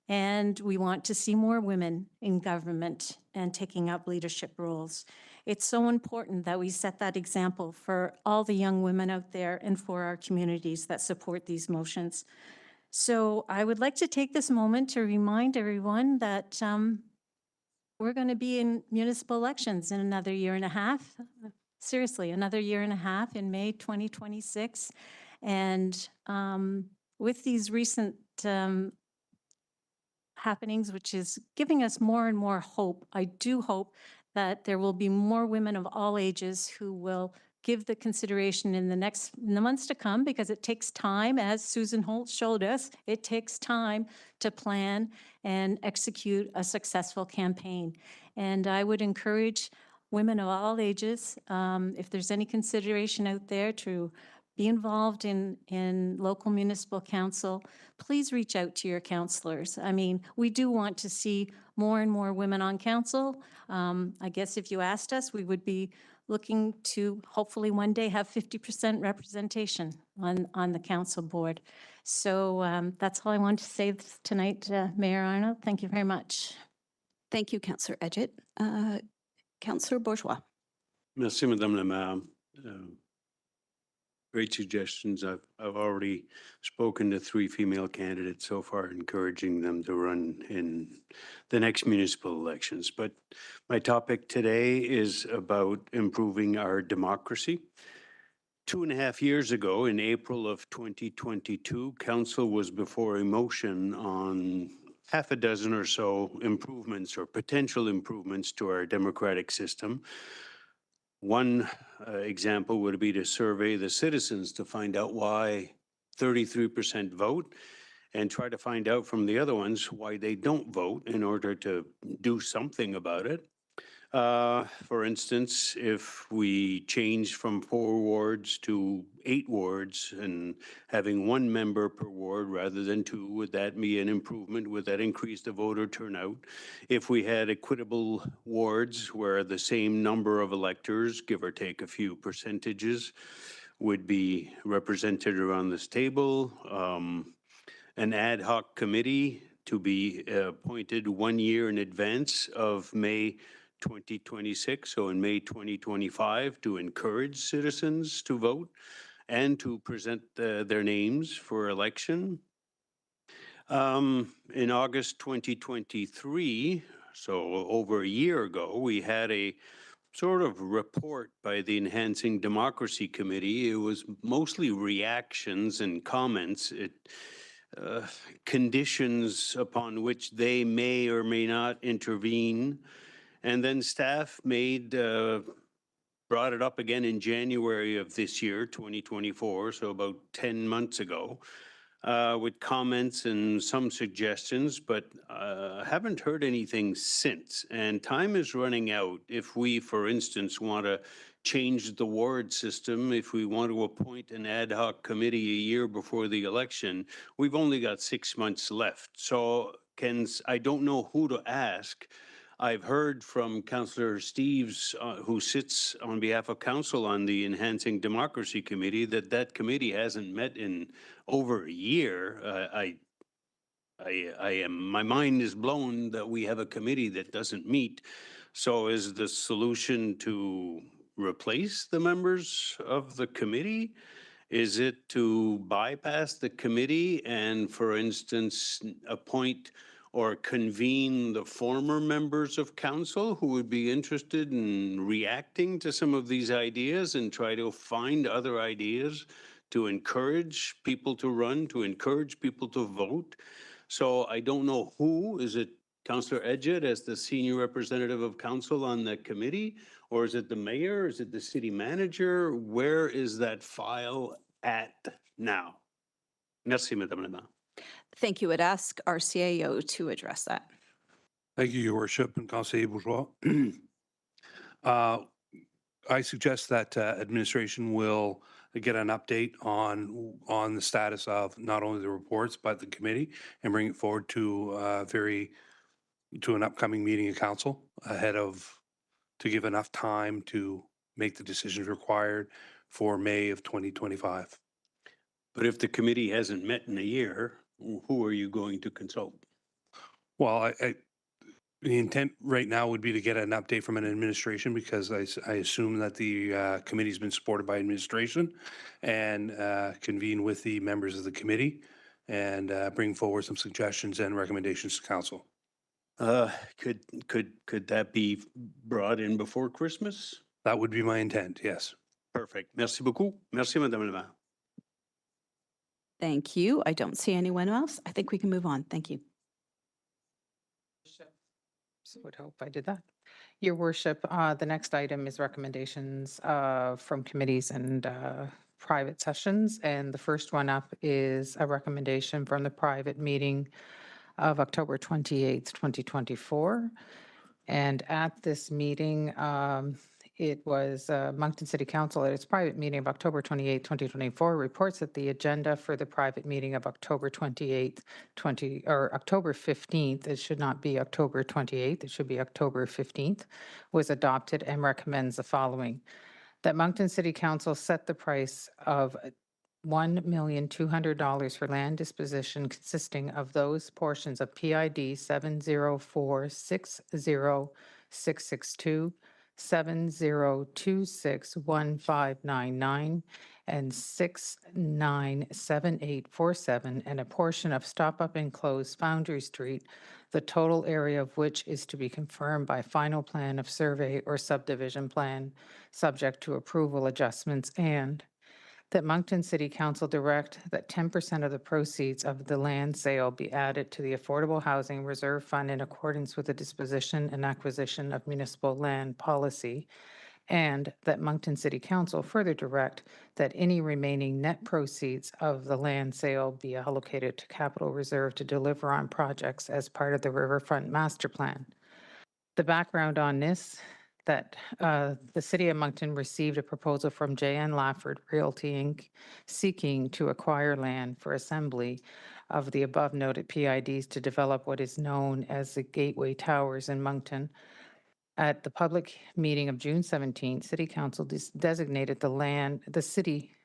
And we want to see more women in government and taking up leadership roles. It's so important that we set that example for all the young women out there and for our communities that support these motions. So I would like to take this moment to remind everyone that we're going to be in municipal elections in another year and a half. Seriously, another year and a half in May 2026. And with these recent happenings, which is giving us more and more hope, I do hope that there will be more women of all ages who will give the consideration in the months to come, because it takes time, as Susan Holt showed us, it takes time to plan and execute a successful campaign. And I would encourage women of all ages, if there's any consideration out there, to be involved in local municipal council. Please reach out to your councillors. I mean, we do want to see more and more women on council. I guess if you asked us, we would be looking to hopefully one day have 50% representation on the council board. So that's all I want to say tonight, Mayor Arnold. Thank you very much. Thank you, Councillor Edgett. Councillor Bourgeois. Merci, Madame la Maire. Great suggestions. I've already spoken to 3 female candidates so far, encouraging them to run in the next municipal elections. But my topic today is about improving our democracy. 2.5 years ago, in April of 2022, Council was before a motion on half a dozen or so improvements or potential improvements to our democratic system. One example would be to survey the citizens to find out why 33% vote, and try to find out from the other ones why they don't vote in order to do something about it. For instance, if we change from 4 wards to 8 wards and having 1 member per ward rather than 2, would that be an improvement? Would that increase the voter turnout? If we had equitable wards where the same number of electors, give or take a few percentages, would be represented around this table, an ad hoc committee to be appointed 1 year in advance of May 2026, so in May 2025, to encourage citizens to vote and to present their names for election. In August 2023, so over a year ago, we had a sort of report by the Enhancing Democracy Committee. It was mostly reactions and comments. Conditions upon which they may or may not intervene. And then staff brought it up again in January of this year, 2024, so about 10 months ago, with comments and some suggestions, but haven't heard anything since. And time is running out if we, for instance, want to change the ward system, if we want to appoint an ad hoc committee a year before the election, we've only got 6 months left. So I don't know who to ask. I've heard from Councillor Steves, who sits on behalf of council on the Enhancing Democracy Committee, that committee hasn't met in over a year. My mind is blown that we have a committee that doesn't meet. So is the solution to replace the members of the committee? Is it to bypass the committee and, for instance, appoint or convene the former members of council who would be interested in reacting to some of these ideas and try to find other ideas to encourage people to run, to encourage people to vote? So I don't know who. Is it Councillor Edgett as the senior representative of council on the committee? Or is it the mayor? Is it the city manager? Where is that file at now? Merci, Madame la Maire. Thank you. I'd ask our CAO to address that. Thank you, Your Worship, and Conseiller Bourgeois. I suggest that administration will get an update on the status of not only the reports but the committee and bring it forward to an upcoming meeting of council to give enough time to make the decisions required for May of 2025. But if the committee hasn't met in a year, who are you going to consult? Well, the intent right now would be to get an update from an administration, because I assume that the committee's been supported by administration, and convene with the members of the committee and bring forward some suggestions and recommendations to council. Could that be brought in before Christmas? That would be my intent, yes. Perfect. Merci beaucoup. Merci, Madame la Maire. Thank you. I don't see anyone else. I think we can move on. Thank you. Would hope I did that. Your Worship, the next item is recommendations from committees and private sessions. And the first one up is a recommendation from the private meeting of October 28th, 2024. And at this meeting, it was Moncton City Council at its private meeting of October 28th, 2024 reports that the agenda for the private meeting of October 28th, October 15th, it should not be October 28th, it should be October 15th, was adopted and recommends the following: that Moncton City Council set the price of $1,200,000 for land disposition consisting of those portions of PID 70460,662, 70261599, and 697847, and a portion of Stop Up and Close Foundry Street, the total area of which is to be confirmed by final plan of survey or subdivision plan, subject to approval adjustments, and that Moncton City Council direct that 10% of the proceeds of the land sale be added to the Affordable Housing Reserve Fund in accordance with the disposition and acquisition of municipal land policy, and that Moncton City Council further direct that any remaining net proceeds of the land sale be allocated to capital reserve to deliver on projects as part of the Riverfront Master Plan. The background on this, that the City of Moncton received a proposal from J.N. Lafford Realty, Inc., seeking to acquire land for assembly of the above noted PIDs to develop what is known as the Gateway Towers in Moncton. At the public meeting of June 17th, City Council designated the city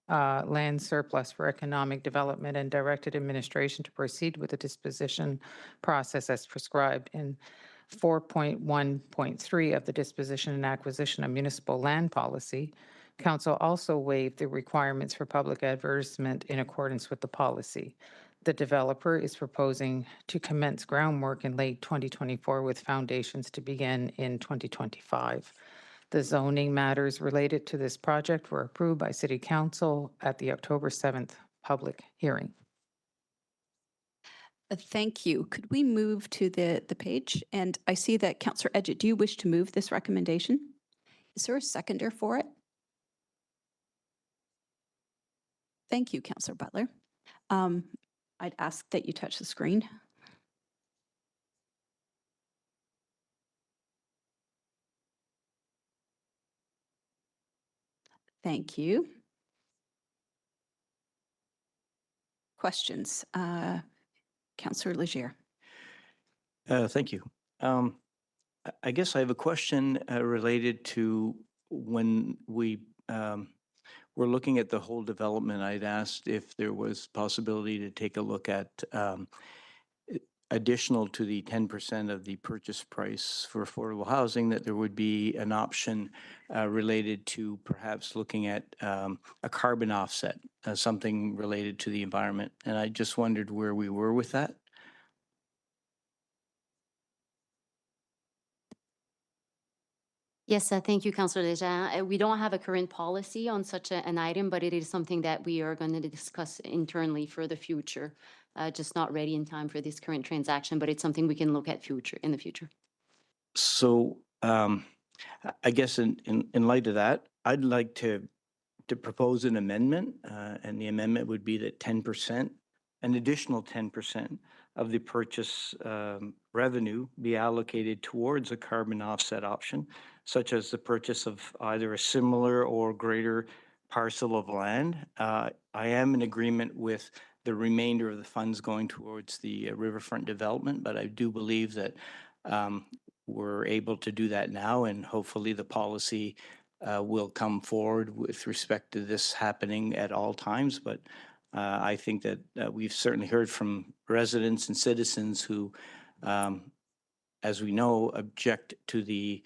land surplus for economic development and directed administration to proceed with the disposition process as prescribed in 4.1.3 of the disposition and acquisition of municipal land policy. Council also waived the requirements for public advertisement in accordance with the policy. The developer is proposing to commence groundwork in late 2024 with foundations to begin in 2025. The zoning matters related to this project were approved by City Council at the October 7th public hearing. Thank you. Could we move to the page? And I see that Councillor Edgett, do you wish to move this recommendation? Is there a seconder for it? Thank you, Councillor Butler. I'd ask that you touch the screen. Thank you. Questions? Councillor Leger. Thank you. I guess I have a question related to when we were looking at the whole development. I'd asked if there was possibility to take a look at additional to the 10% of the purchase price for affordable housing, that there would be an option related to perhaps looking at a carbon offset, something related to the environment. And I just wondered where we were with that. Yes, thank you, Councillor Lejean. We don't have a current policy on such an item, but it is something that we are going to discuss internally for the future. Just not ready in time for this current transaction, but it's something we can look at in the future. So I guess in light of that, I'd like to propose an amendment, and the amendment would be that 10%, an additional 10% of the purchase revenue be allocated towards a carbon offset option, such as the purchase of either a similar or greater parcel of land. I am in agreement with the remainder of the funds going towards the riverfront development, but I do believe that we're able to do that now, and hopefully the policy will come forward with respect to this happening at all times. But I think that we've certainly heard from residents and citizens who, as we know, object to the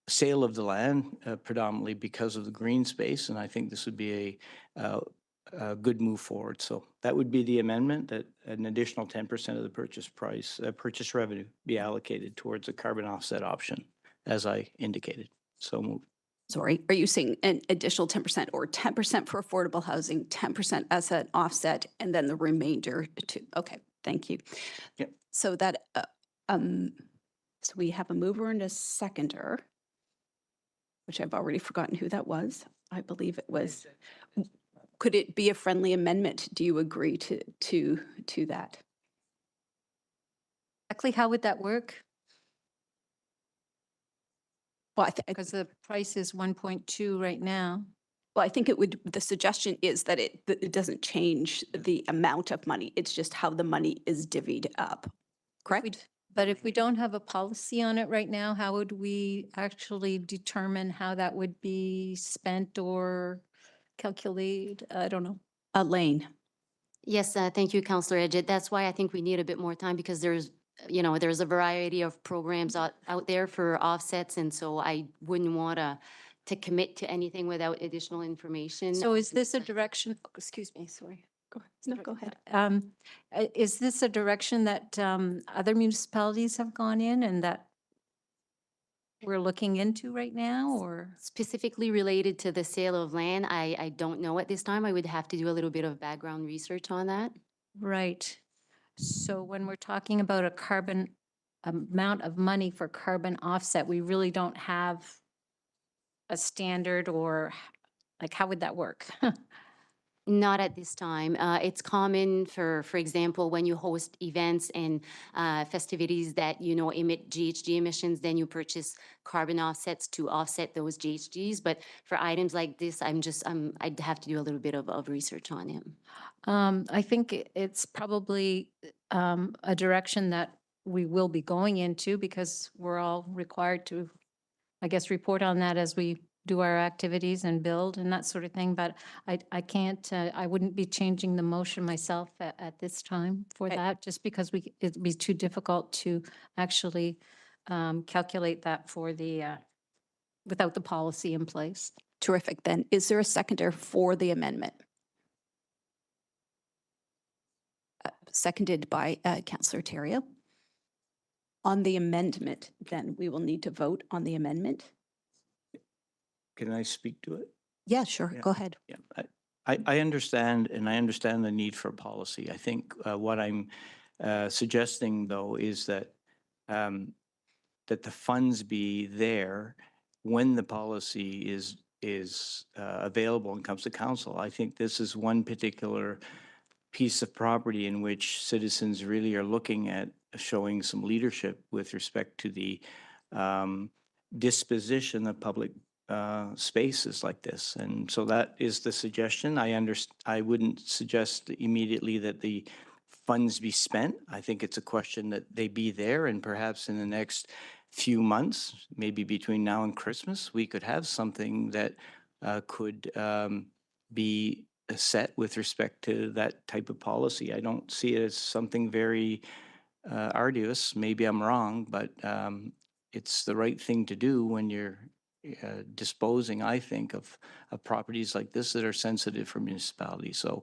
sale of the land predominantly because of the green space, and I think this would be a good move forward. So that would be the amendment, that an additional 10% of the purchase revenue be allocated towards a carbon offset option, as I indicated. So move. Sorry, are you saying an additional 10% or 10% for affordable housing, 10% as an offset, and then the remainder to, okay, thank you. Yep. So that, so we have a mover and a seconder, which I've already forgotten who that was. I believe it was. Could it be a friendly amendment? Do you agree to that? Exactly how would that work? Well, Because the price is 1.2 right now. well, I think it would, the suggestion is that it doesn't change the amount of money. It's just how the money is divvied up, correct? But if we don't have a policy on it right now, how would we actually determine how that would be spent or calculate? I don't know. Elaine. Yes, thank you, Councillor Edgett. That's why I think we need a bit more time, because there's a variety of programs out there for offsets, and so I wouldn't want to commit to anything without additional information. So is this a direction, excuse me, sorry. Go ahead. No, go ahead. Is this a direction that other municipalities have gone in and that we're looking into right now, or? Specifically related to the sale of land, I don't know at this time. I would have to do a little bit of background research on that. Right. So when we're talking about a carbon amount of money for carbon offset, we really don't have a standard, or like, how would that work? Not at this time. It's common for example, when you host events and festivities that, emit GHG emissions, then you purchase carbon offsets to offset those GHGs. But for items like this, I'd have to do a little bit of research on it. I think it's probably a direction that we will be going into, because we're all required to, I guess, report on that as we do our activities and build and that sort of thing. But I can't, I wouldn't be changing the motion myself at this time for that, just because it'd be too difficult to actually calculate that for without the policy in place. Terrific. Then is there a seconder for the amendment? Seconded by Councillor Terrio. On the amendment, then we will need to vote on the amendment. Can I speak to it? Yeah, sure. Yeah. Go ahead. Yeah, I understand, and I understand the need for policy. I think what I'm suggesting, though, is that that the funds be there when the policy is available and comes to council. I think this is one particular piece of property in which citizens really are looking at showing some leadership with respect to the disposition of public spaces like this. And so that is the suggestion. I wouldn't suggest immediately that the funds be spent. I think it's a question that they be there, and perhaps in the next few months, maybe between now and Christmas, we could have something that could be set with respect to that type of policy. I don't see it as something very arduous. Maybe I'm wrong, but it's the right thing to do when you're disposing, I think, of properties like this that are sensitive for municipalities. So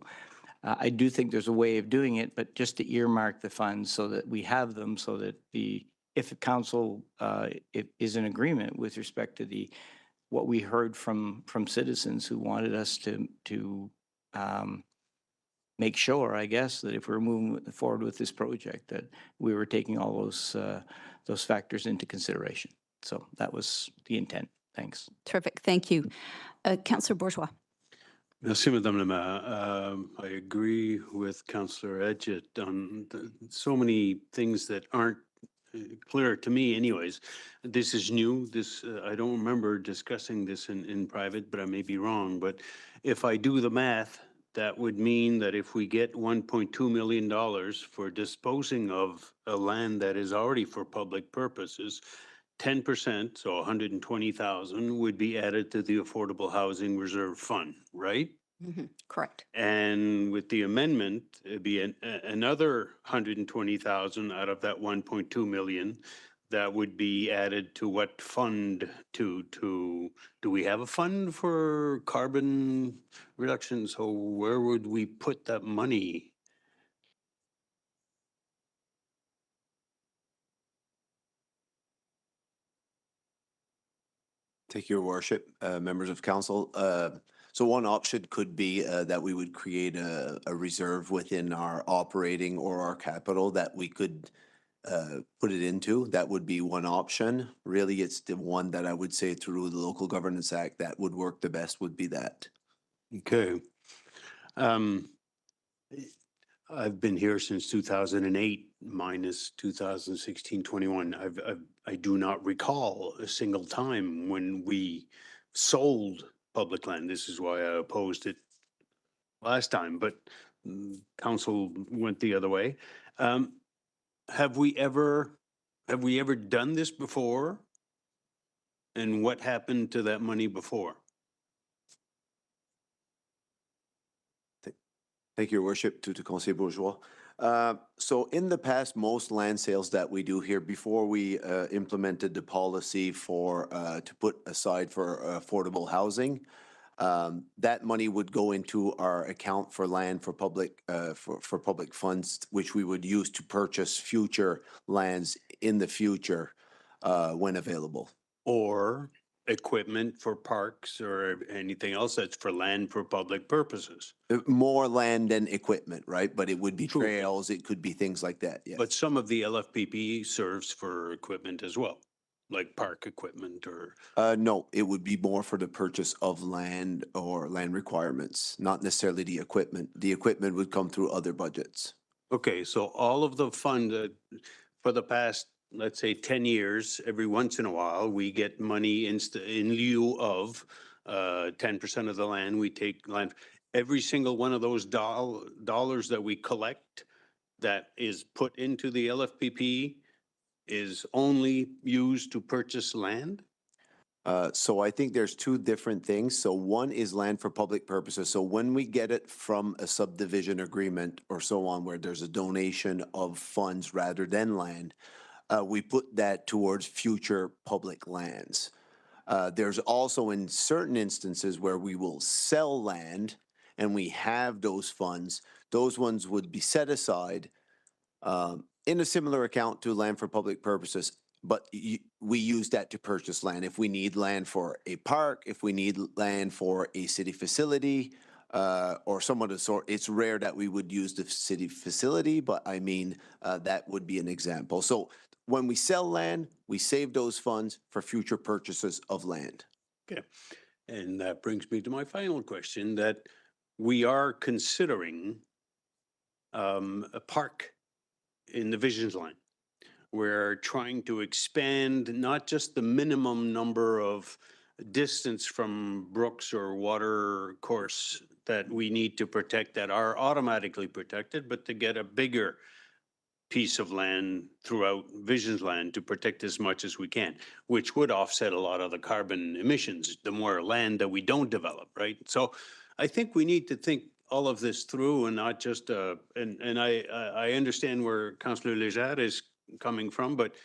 I do think there's a way of doing it, but just to earmark the funds so that we have them, so that if the council is in agreement with respect to what we heard from citizens who wanted us to make sure, I guess, that if we're moving forward with this project, that we were taking all those factors into consideration. So that was the intent. Thanks. Terrific. Thank you. Councillor Bourgeois. Merci, Madame la Maire. I agree with Councillor Edgett on so many things that aren't clear to me anyways. This is new. I don't remember discussing this in private, but I may be wrong. But if I do the math, that would mean that if we get $1.2 million for disposing of a land that is already for public purposes, 10%, so 120,000, would be added to the Affordable Housing Reserve Fund, right? Correct. And with the amendment, it'd be another 120,000 out of that 1.2 million that would be added to what fund do we have a fund for carbon reduction? So where would we put that money? Thank you, Your Worship, members of council. So one option could be that we would create a reserve within our operating or our capital that we could put it into. That would be one option. Really, it's the one that I would say through the Local Governance Act that would work the best would be that. Okay. I've been here since 2008 minus 2016-21. I do not recall a single time when we sold public land. This is why I opposed it last time, but council went the other way. Have we ever done this before? And what happened to that money before? Thank you, Your Worship, to Conseiller Bourgeois. So in the past, most land sales that we do here, before we implemented the policy to put aside for affordable housing, that money would go into our account for land for public funds, which we would use to purchase future lands in the future when available. Or equipment for parks or anything else that's for land for public purposes. More land than equipment, right? But it would be True. trails, it could be things like that, yes. But some of the LFPP serves for equipment as well, like park equipment or... No, it would be more for the purchase of land or land requirements, not necessarily the equipment. The equipment would come through other budgets. Okay, so all of the fund for the past, let's say 10 years, every once in a while, we get money in lieu of 10% of the land. We take land. Every single one of those dollars that we collect that is put into the LFPP is only used to purchase land? So I think there's two different things. So one is land for public purposes. So when we get it from a subdivision agreement or so on, where there's a donation of funds rather than land, we put that towards future public lands. There's also in certain instances where we will sell land and we have those funds. Those ones would be set aside in a similar account to land for public purposes, but we use that to purchase land. If we need land for a park, if we need land for a city facility, or some of the sort, it's rare that we would use the city facility, but I mean, that would be an example. So when we sell land, we save those funds for future purchases of land. Okay. And that brings me to my final question, that we are considering a park in the Visions line. We're trying to expand not just the minimum number of distance from brooks or water course that we need to protect that are automatically protected, but to get a bigger piece of land throughout Vision's land to protect as much as we can, which would offset a lot of the carbon emissions, the more land that we don't develop, right? So I think we need to think all of this through and not just, and I understand where Councillor Leger is coming from, but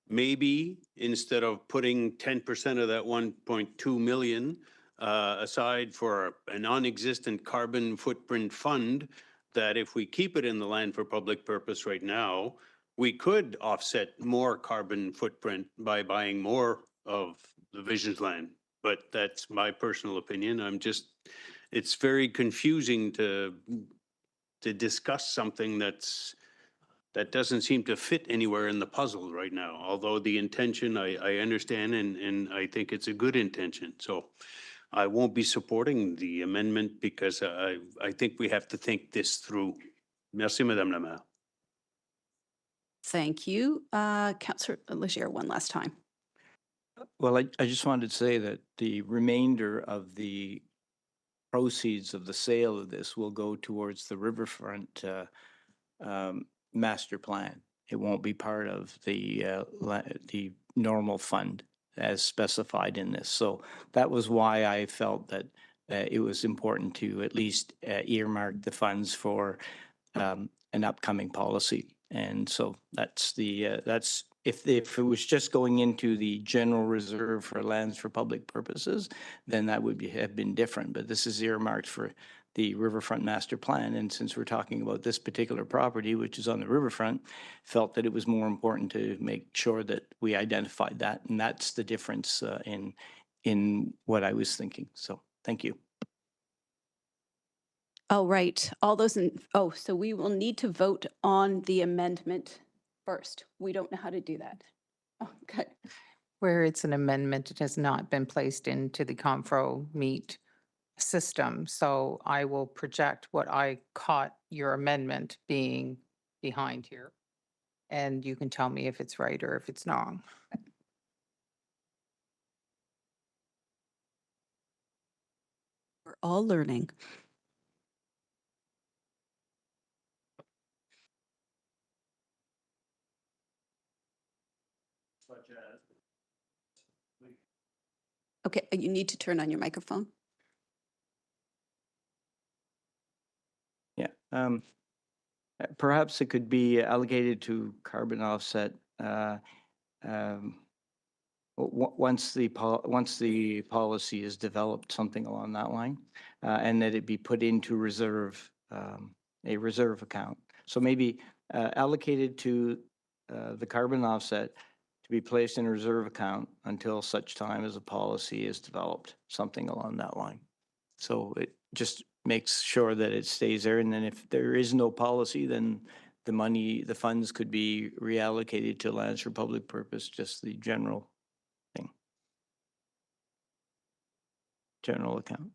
maybe instead of putting 10% of that 1.2 million aside for a non-existent carbon footprint fund, that if we keep it in the land for public purpose right now, we could offset more carbon footprint by buying more of the Vision's land. But that's my personal opinion. It's very confusing to discuss something that doesn't seem to fit anywhere in the puzzle right now. Although the intention, I understand, and I think it's a good intention. So I won't be supporting the amendment because I think we have to think this through. Merci, Madame la Maire. Thank you. Councillor Leger, one last time. Well, I just wanted to say that the remainder of the proceeds of the sale of this will go towards the riverfront master plan. It won't be part of the normal fund as specified in this. So that was why I felt that it was important to at least earmark the funds for an upcoming policy. And so that's if it was just going into the general reserve for lands for public purposes, then that would have been different. But this is earmarked for the riverfront master plan. And since we're talking about this particular property, which is on the riverfront, felt that it was more important to make sure that we identified that. And that's the difference in what I was thinking. So thank you. Oh, right. All those so we will need to vote on the amendment first. We don't know how to do that. Okay. Where it's an amendment, it has not been placed into the Confro Meet system. So I will project what I caught your amendment being behind here. And you can tell me if it's right or if it's wrong. We're all learning. Okay, you need to turn on your microphone. Yeah. Perhaps it could be allocated to carbon offset once the policy is developed, something along that line, and that it be put into reserve, a reserve account. So maybe allocated to the carbon offset to be placed in a reserve account until such time as a policy is developed, something along that line. So it just makes sure that it stays there. And then if there is no policy, then the funds could be reallocated to lands for public purpose, just the general thing. General account.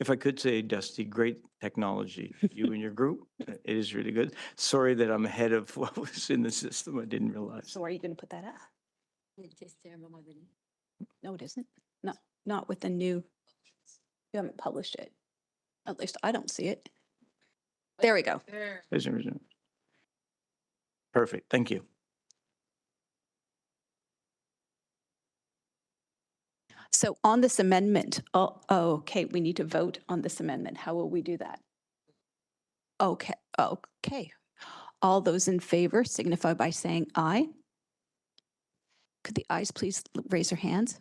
If I could say, Dusty, great technology, you and your group. It is really good. Sorry that I'm ahead of what was in the system. I didn't realize. So are you going to put that up? No, it isn't. No, not with the new. You haven't published it. At least I don't see it. There we go. Perfect. Thank you. So on this amendment, okay, we need to vote on this amendment. How will we do that? Okay, All those in favor signify by saying aye. Could the ayes please raise their hands?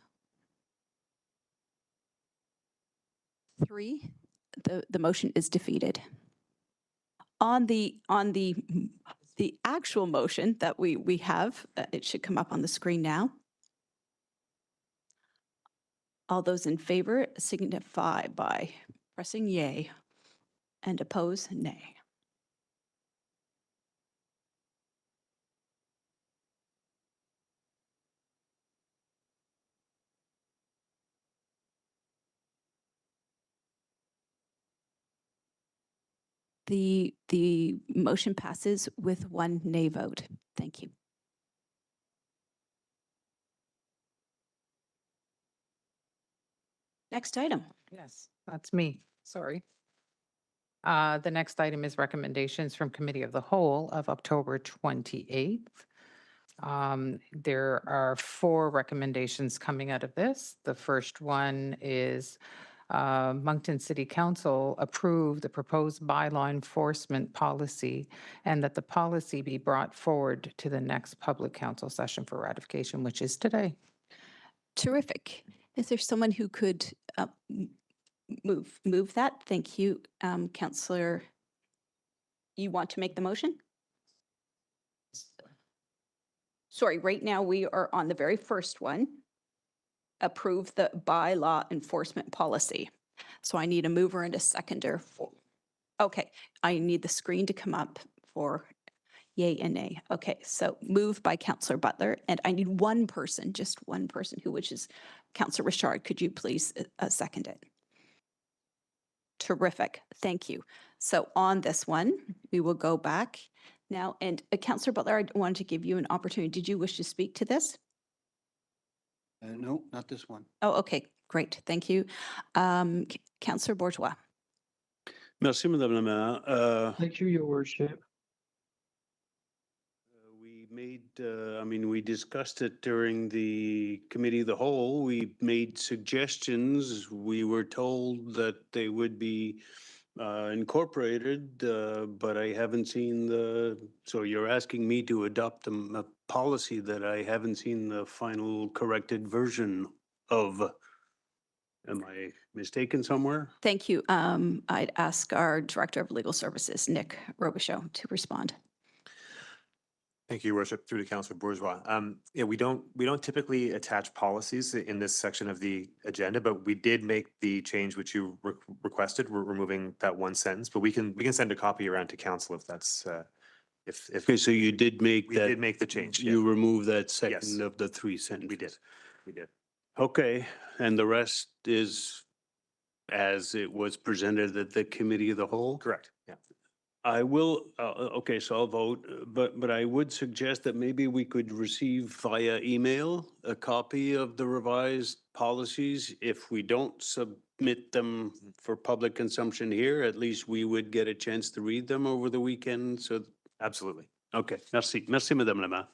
3, the motion is defeated. On the actual motion that we have, it should come up on the screen now. All those in favor signify by pressing yay and oppose nay. The motion passes with one nay vote. Thank you. Next item. Yes, that's me. Sorry. The next item is recommendations from Committee of the Whole of October 28th. There are 4 recommendations coming out of this. The first one is Moncton City Council approve the proposed bylaw enforcement policy and that the policy be brought forward to the next public council session for ratification, which is today. Terrific. Is there someone who could move that? Thank you, Councillor. You want to make the motion? Sorry, right now we are on the very first one. Approve the bylaw enforcement policy. So I need a mover and a seconder for, okay, I need the screen to come up for yay and nay. Okay, so moved by Councillor Butler, and I need one person, just one person, which is Councillor Richard. Could you please second it? Terrific, thank you. So on this one, we will go back now, and Councillor Butler, I wanted to give you an opportunity. Did you wish to speak to this? No, not this one. Oh, okay, great, thank you. Councillor Bourgeois. Merci, Madame la Maire. Thank you, Your Worship. We made, we discussed it during the Committee of the Whole. We made suggestions. We were told that they would be incorporated, but I haven't seen so you're asking me to adopt a policy that I haven't seen the final corrected version of. Am I mistaken somewhere? Thank you. I'd ask our Director of Legal Services, Nick Robichaud, to respond. Thank you, Your Worship. Through to Councillor Bourgeois. Yeah, we don't typically attach policies in this section of the agenda, but we did make the change which you requested. We're removing that one sentence, but we can send a copy around to council if that's if Okay, so you did make we that. did make the change. You Yeah. removed that second Yes. of the 3 sentences. We did. Okay, and the rest is as it was presented at the Committee of the Whole? Correct. Yeah. I will, okay, so I'll vote, but I would suggest that maybe we could receive via email a copy of the revised policies. If we don't submit them for public consumption here, at least we would get a chance to read them over the weekend, so. Absolutely. Okay, merci, merci, Madame la Maire.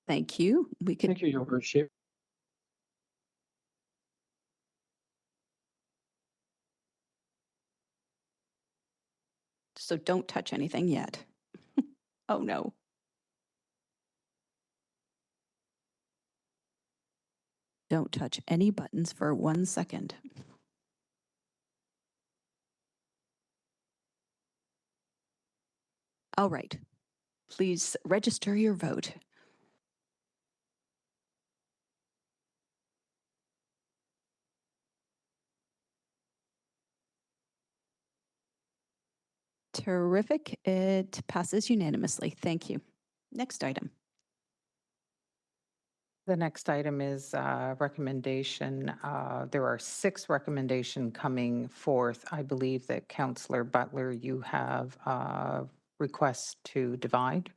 Thank you. We could. Thank you, Your Worship. So don't touch anything yet. Oh, no. Don't touch any buttons for 1 second. All right. Please register your vote. Terrific. It passes unanimously. Thank you. Next item. The next item is recommendation. There are 6 recommendations coming forth. I believe that Councillor Butler, you have requests to divide.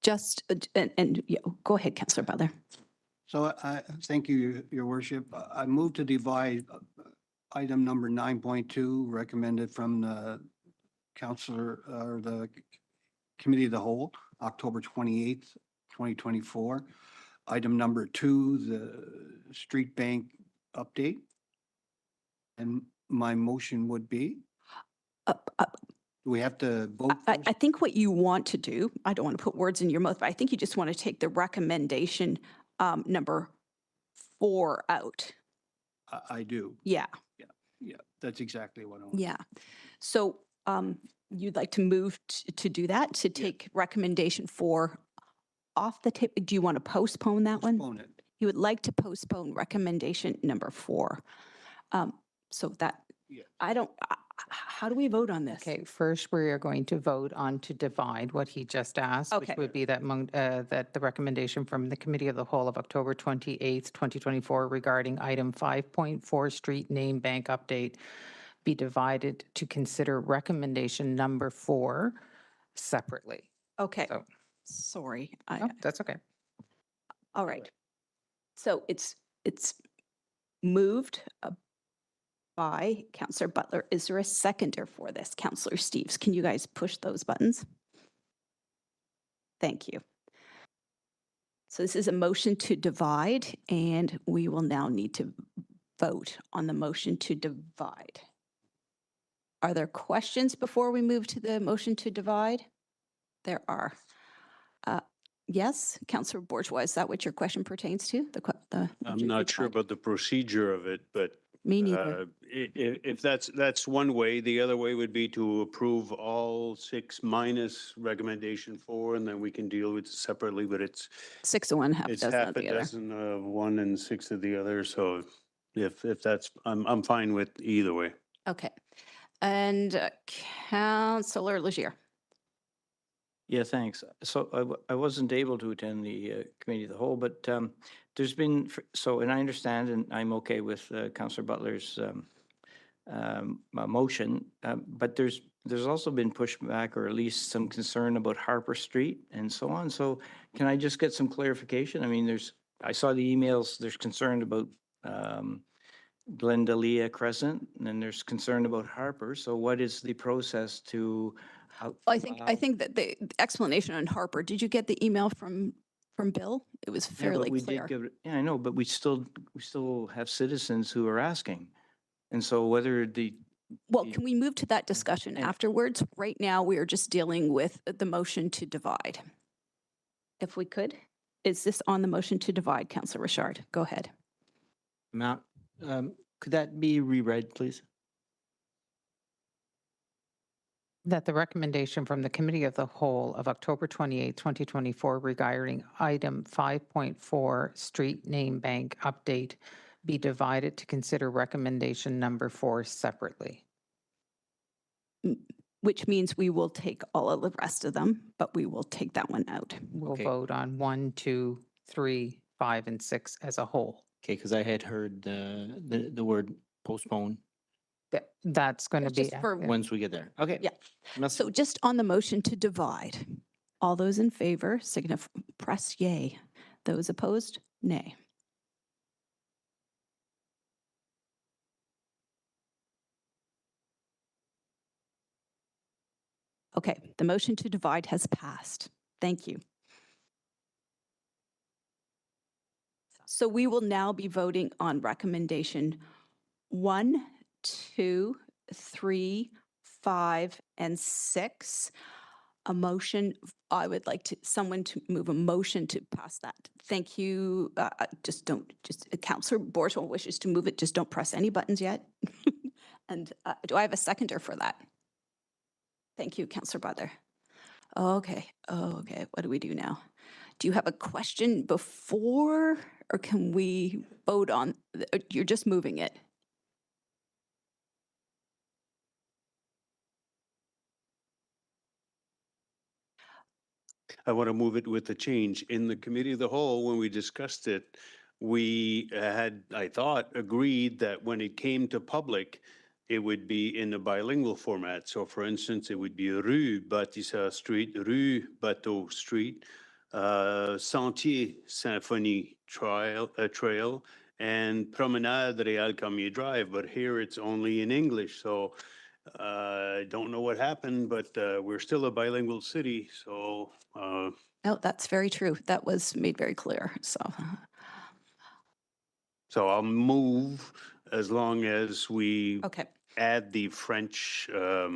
Just, yeah, go ahead, Councillor Butler. So I thank you, Your Worship. I move to divide item number 9.2 recommended from the Councillor or the Committee of the Whole, October 28th, 2024. Item number 2, the Street Bank update. And my motion would be, do we have to vote? I think what you want to do, I don't want to put words in your mouth, but I think you just want to take the recommendation number 4 out. I do. Yeah. Yeah, that's exactly what I want. Yeah. So you'd like to move to do that, to take recommendation 4 off the table? Do you want to postpone that one? Postpone it. You would like to postpone recommendation number 4. So that, how do we vote on this? Okay, first we are going to vote on to divide what he just asked, which Okay. would be that that the recommendation from the Committee of the Whole of October 28th, 2024 regarding item 5.4 street name bank update be divided to consider recommendation number 4 separately. Okay, So, sorry. no, that's okay. All right. So it's moved by Counselor Butler. Is there a seconder for this? Counselor Steves, can you guys push those buttons? Thank you. So this is a motion to divide, and we will now need to vote on the motion to divide. Are there questions before we move to the motion to divide? There are. Yes, Counselor Bourgeois, is that what your question pertains to? I'm motion to not sure divide? about the procedure of it, but Me neither. if that's one way, the other way would be to approve all 6 minus recommendation 4, and then we can deal with it separately, but it's 6 of one, half it's dozen half of a the other. dozen of one and 6 of the other, so if that's, I'm fine with either way. Okay. And Counselor Legier. Yeah, thanks. So I wasn't able to attend the committee of the whole, but there's been, and I understand, and I'm okay with Councillor Butler's motion, but there's also been pushback, or at least some concern about Harper Street and so on. So can I just get some clarification? I mean, I saw the emails, there's concern about Glendalia Crescent, and then there's concern about Harper. So what is the process to? I think that the explanation on Harper, did you get the email from Bill? It was Yeah, but fairly we clear. did give it, yeah, I know, but we still have citizens who are asking. And so whether Well, can we move to that discussion afterwards? Right now, we are just dealing with the motion to divide. If we could, is this on the motion to divide, Councillor Richard? Go ahead. Mount, could that be reread, please? That the recommendation from the Committee of the Whole of October 28, 2024 regarding item 5.4 street name bank update be divided to consider recommendation number 4 separately. Which means we will take all of the rest of them, but we will take that one out. We'll vote on 1, 2, 3, 5, and 6 as a whole. Okay, because I had heard the word postpone That's going to be Just for once we get there. Okay. Yeah. So just on the motion to divide, all those in favor, press yay. Those opposed, nay. Okay, the motion to divide has passed. Thank you. So we will now be voting on recommendation 1, 2, 3, 5, and 6. A motion, I would like someone to move a motion to pass that. Thank you. Councillor Bourgeois wishes to move it. Just don't press any buttons yet. And do I have a seconder for that? Thank you, Councillor Butler. Okay. Okay. What do we do now? Do you have a question before, or can we vote on? You're just moving it. I want to move it with the change. In the Committee of the Whole, when we discussed it, we had, I thought, agreed that when it came to public, it would be in a bilingual format. So for instance, it would be Rue Bâtisseur Street, Rue Bateau Street, Sentier Symphonie Trail, and Promenade Real Camier Drive. But here it's only in English. So I don't know what happened, but we're still a bilingual city. So. Oh, that's very true. That was made very clear. So I'll move as long as we Okay. add the French. Yeah.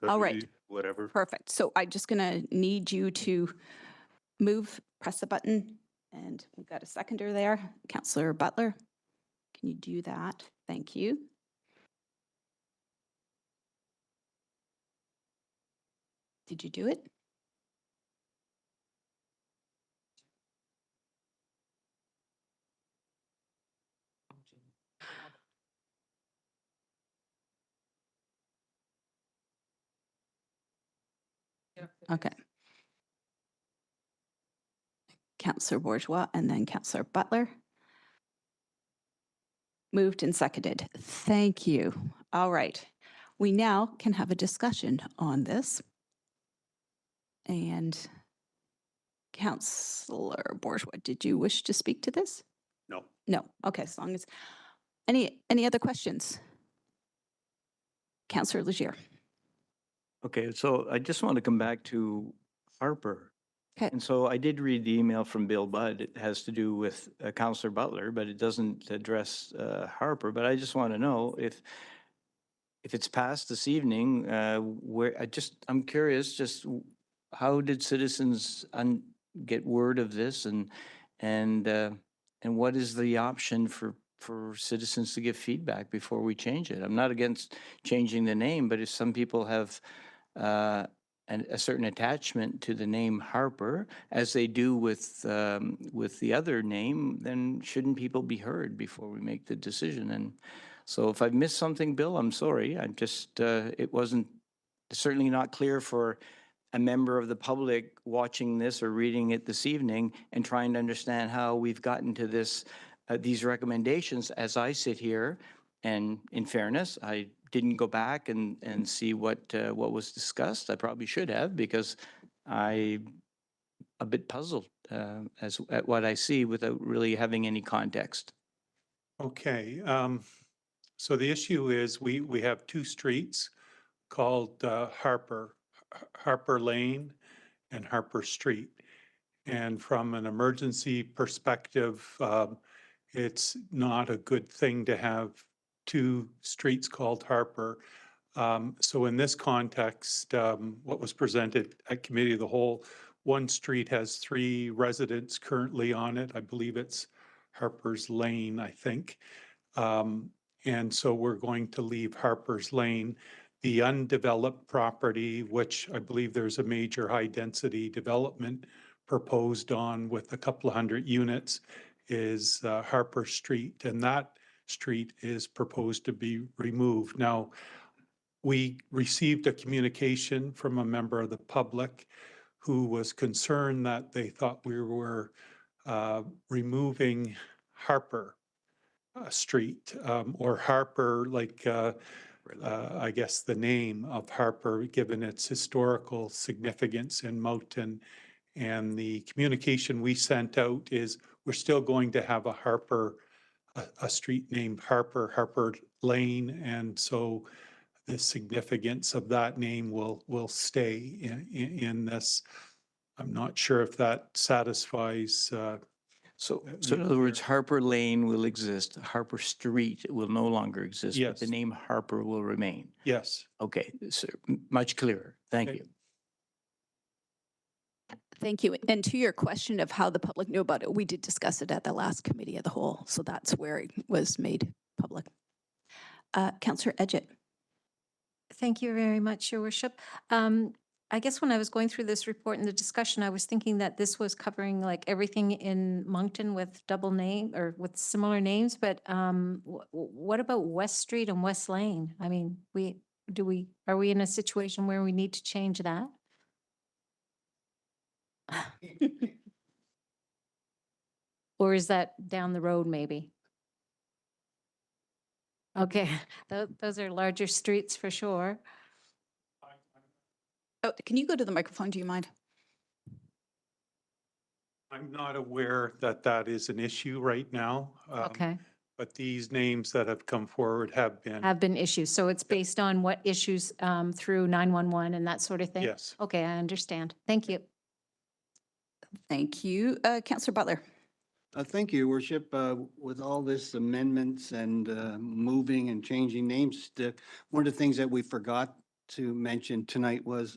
All right. Whatever. Perfect. So I'm just going to need you to move, press the button, and we've got a seconder there. Councillor Butler, can you do that? Thank you. Did you do it? Okay. Councillor Bourgeois and then Councillor Butler. Moved and seconded. Thank you. All right. We now can have a discussion on this. And Councillor Bourgeois, did you wish to speak to this? No. No. Okay, as long as, any other questions? Councillor Legier. Okay, so I just want to come back to Harper. Okay. And so I did read the email from Bill Budd. It has to do with Counselor Butler, but it doesn't address Harper. But I just want to know if it's passed this evening, I'm curious, how did citizens get word of this, and what is the option for citizens to give feedback before we change it? I'm not against changing the name, but if some people have a certain attachment to the name Harper, as they do with the other name, then shouldn't people be heard before we make the decision? And so if I've missed something, Bill, I'm sorry. I'm just, it wasn't certainly not clear for a member of the public watching this or reading it this evening and trying to understand how we've gotten to this, these recommendations as I sit here. And in fairness, I didn't go back and see what was discussed. I probably should have, because I'm a bit puzzled at what I see without really having any context. Okay, so the issue is we have two streets called Harper Lane and Harper Street. And from an emergency perspective, it's not a good thing to have two streets called Harper. So in this context, what was presented at Committee of the Whole, one street has 3 residents currently on it. I believe it's Harper's Lane, I think. And so we're going to leave Harper's Lane. The undeveloped property, which I believe there's a major high-density development proposed on with a couple of hundred units, is Harper Street, and that street is proposed to be removed. Now, we received a communication from a member of the public who was concerned that they thought we were removing Harper Street, or Harper, like I guess the name of Harper, given its historical significance in Moncton. And the communication we sent out is we're still going to have a Harper, a street named Harper Lane, and so the significance of that name will stay in this. I'm not sure if that satisfies. So in other words, Harper Lane will exist, Harper Street will no longer exist, but the Yes. name Harper will remain. Yes. Okay, so much clearer. Thank Okay. you. Thank you. And to your question of how the public knew about it, we did discuss it at the last Committee of the Whole, so that's where it was made public. Councillor Edgett. Thank you very much, Your Worship. I guess when I was going through this report and the discussion, I was thinking that this was covering like everything in Moncton with double name or with similar names, but what about West Street and West Lane? I mean, are we in a situation where we need to change that? Or is that down the road maybe? Okay, those are larger streets for sure. Oh, can you go to the microphone? Do you mind? I'm not aware that that is an issue right now. Okay, But these names that have come forward have been. issues. So it's based on what issues through 911 and that sort of thing? Yes. Okay, I understand. Thank you. Thank you. Councillor Butler. Thank you, Your Worship. With all this amendments and moving and changing names, one of the things that we forgot to mention tonight was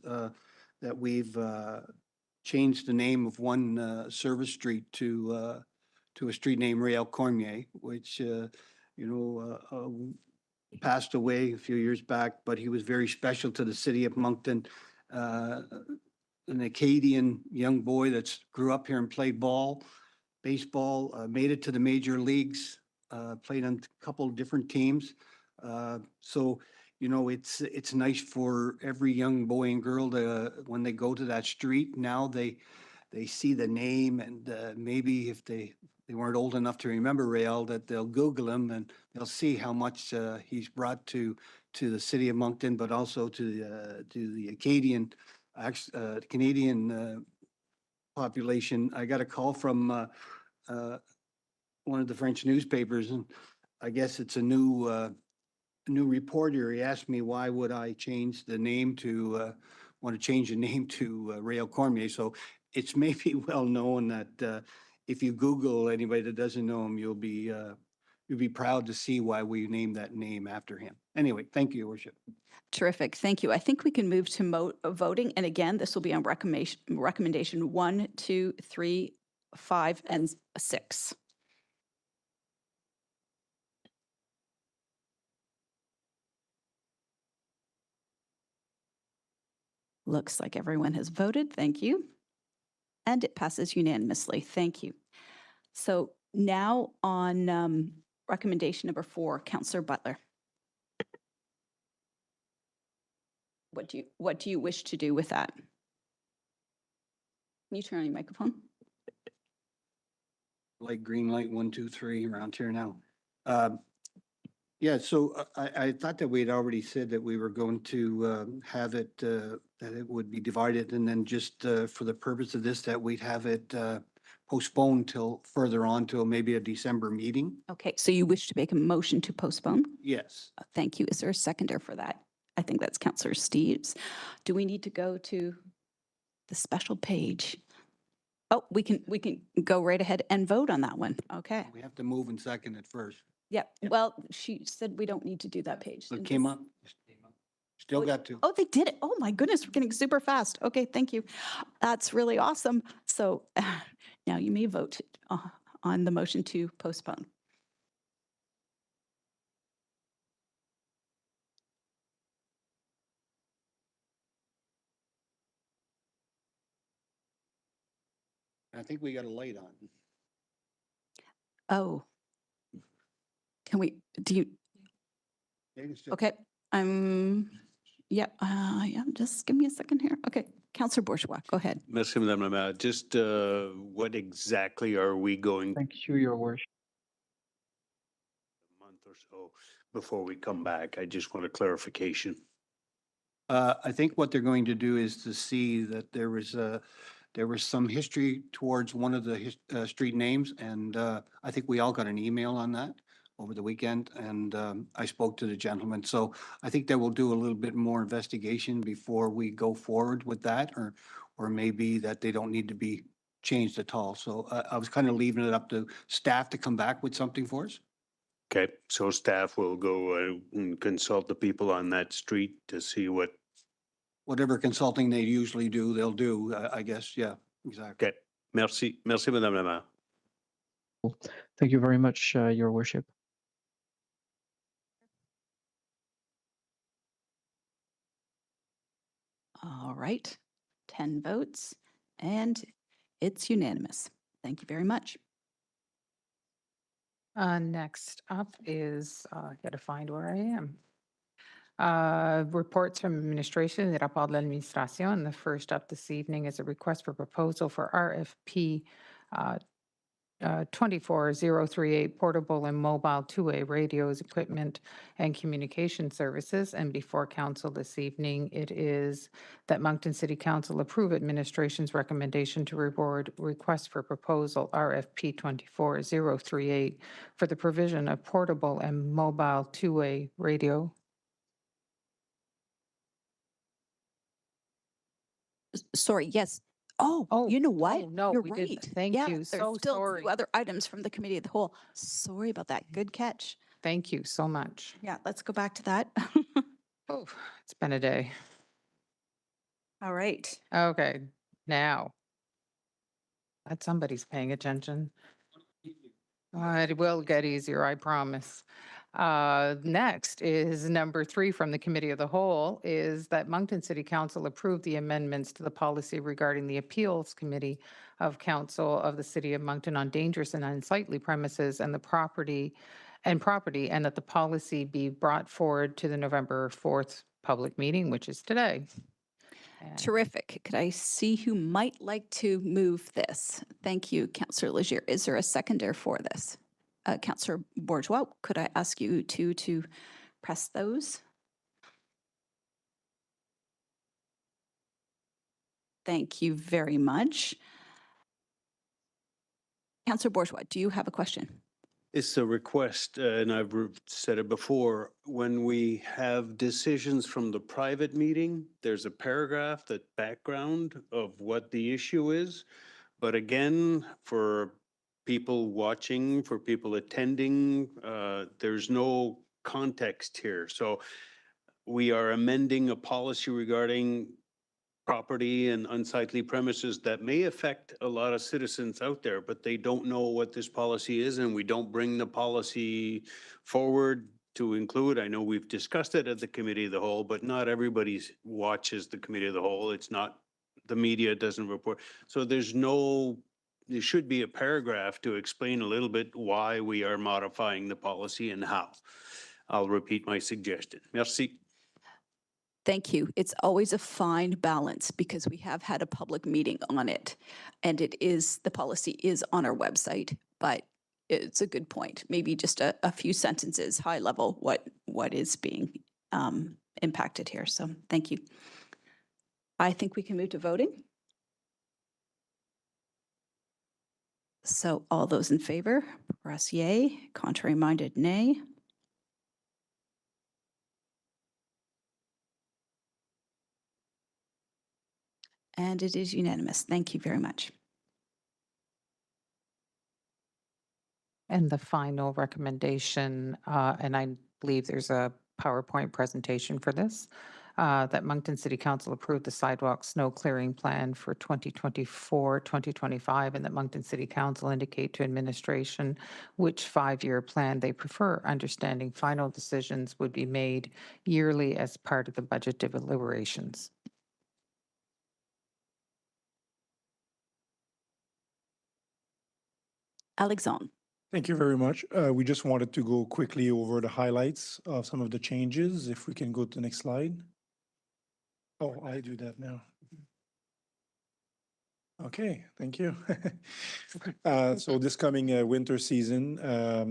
that we've changed the name of one service street to a street named Rael Cormier, which passed away a few years back, but he was very special to the city of Moncton. An Acadian young boy that's grew up here and played baseball, made it to the major leagues, played on a couple of different teams. So, it's nice for every young boy and girl to, when they go to that street, now they see the name, and maybe if they weren't old enough to remember Rael, that they'll Google him and they'll see how much he's brought to to the city of Moncton, but also to the Acadian, Canadian population. I got a call from one of the French newspapers, and I guess it's a new reporter. He asked me why would I change the name to want to change the name to Rail Cormier. So it's maybe well known that if you Google anybody that doesn't know him, you'll be proud to see why we named that name after him. Anyway, thank you, Your Worship. Terrific. Thank you. I think we can move to voting. And again, this will be on recommendation 1, 2, 3, 5, and 6. Looks like everyone has voted. Thank you. And it passes unanimously. Thank you. So now on recommendation number 4, Councillor Butler. What do you wish to do with that? Can you turn on your microphone? Like green light 1, 2, 3 around here now. Yeah, so I thought that we had already said that we were going to have it, that it would be divided, and then just for the purpose of this, that we'd have it postponed till further on till maybe a December meeting. Okay, so you wish to make a motion to postpone? Yes. Thank you. Is there a seconder for that? I think that's Councillor Steves. Do we need to go to the special page? Oh, we can go right ahead and vote on that one. Okay. We have to move and second it first. Yeah, well, she said we don't need to do that page. It came up. Still got to. Oh, they did it. Oh my goodness, we're getting super fast. Okay, thank you. That's really awesome. So now you may vote on the motion to postpone. I think we got a light on. Oh. Can we, do you, okay, yeah, just give me a second here. Okay, Councillor Bourgeois, go ahead. Merci, Madame la Maire. Just what exactly are we going? Thank you, Your Worship. A month or so before we come back. I just want a clarification. I think what they're going to do is to see that there was some history towards one of the street names, and I think we all got an email on that over the weekend, and I spoke to the gentleman. So I think that we'll do a little bit more investigation before we go forward with that, or maybe that they don't need to be changed at all. So I was kind of leaving it up to staff to come back with something for us. Okay, so staff will go and consult the people on that street to see Whatever consulting they usually do, they'll do, I guess. Yeah, exactly. Okay, merci, merci, Madame la Maire. Thank you very much, Your Worship. All right, 10 votes, and it's unanimous. Thank you very much. Next up is, gotta find where I am. Reports from administration, the rapport de l'administration. The first up this evening is a request for proposal for RFP 24038 portable and mobile two-way radios, equipment, and communication services. And before council this evening, it is that Moncton City Council approve administration's recommendation to reward request for proposal RFP 24038 for the provision of portable and mobile two-way radio. Sorry, yes. Oh, you know what? Oh, no, You're we right. didn't. Thank Yeah, you. there's So still sorry. 2 other items from the committee of the whole. Sorry about that. Good catch. Thank you so much. Yeah, let's go back to that. Oh, it's been a day. All right. Okay, now. Glad somebody's paying attention. It will get easier, I promise. Next is number 3 from the Committee of the Whole, is that Moncton City Council approve the amendments to the policy regarding the Appeals Committee of Council of the City of Moncton on dangerous and unsightly premises and the property, and that the policy be brought forward to the November 4th public meeting, which is today. Terrific. Could I see who might like to move this? Thank you, Councillor Legier. Is there a seconder for this? Councillor Bourgeois, could I ask you to press those? Thank you very much. Councillor Bourgeois, do you have a question? It's a request, and I've said it before, when we have decisions from the private meeting, there's a paragraph, that background of what the issue is. But again, for people watching, for people attending, there's no context here. So we are amending a policy regarding property and unsightly premises that may affect a lot of citizens out there, but they don't know what this policy is, and we don't bring the policy forward to include. I know we've discussed it at the committee of the whole, but not everybody watches the committee of the whole. It's not, the media doesn't report. So there should be a paragraph to explain a little bit why we are modifying the policy and how. I'll repeat my suggestion. Merci. Thank you. It's always a fine balance because we have had a public meeting on it, and the policy is on our website, but it's a good point. Maybe just a few sentences, high level, what is being impacted here. So thank you. I think we can move to voting. So all those in favor, press yay. Contrary minded, nay. And it is unanimous. Thank you very much. And the final recommendation, and I believe there's a PowerPoint presentation for this, that Moncton City Council approved the sidewalk snow clearing plan for 2024, 2025, and that Moncton City Council indicate to administration which 5-year plan they prefer. Understanding final decisions would be made yearly as part of the budget deliberations. Alexandre. Thank you very much. We just wanted to go quickly over the highlights of some of the changes. If we can go to the next slide. Oh, I do that now. Okay, thank you. So this coming winter season,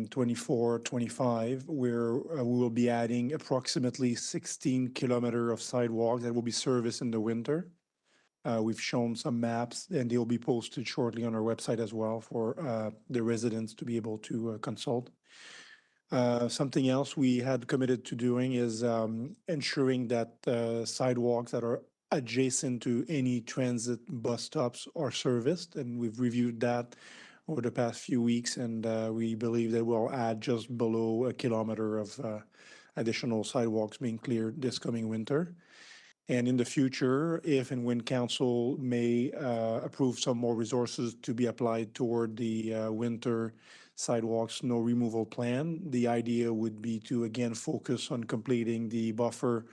24-25, we will be adding approximately 16 kilometers of sidewalks that will be serviced in the winter. We've shown some maps, and they'll be posted shortly on our website as well for the residents to be able to consult. Something else we had committed to doing is ensuring that sidewalks that are adjacent to any transit bus stops are serviced, and we've reviewed that over the past few weeks, and we believe that we'll add just below a kilometer of additional sidewalks being cleared this coming winter. And in the future, if and when council may approve some more resources to be applied toward the winter sidewalk snow removal plan, the idea would be to again focus on completing the buffer,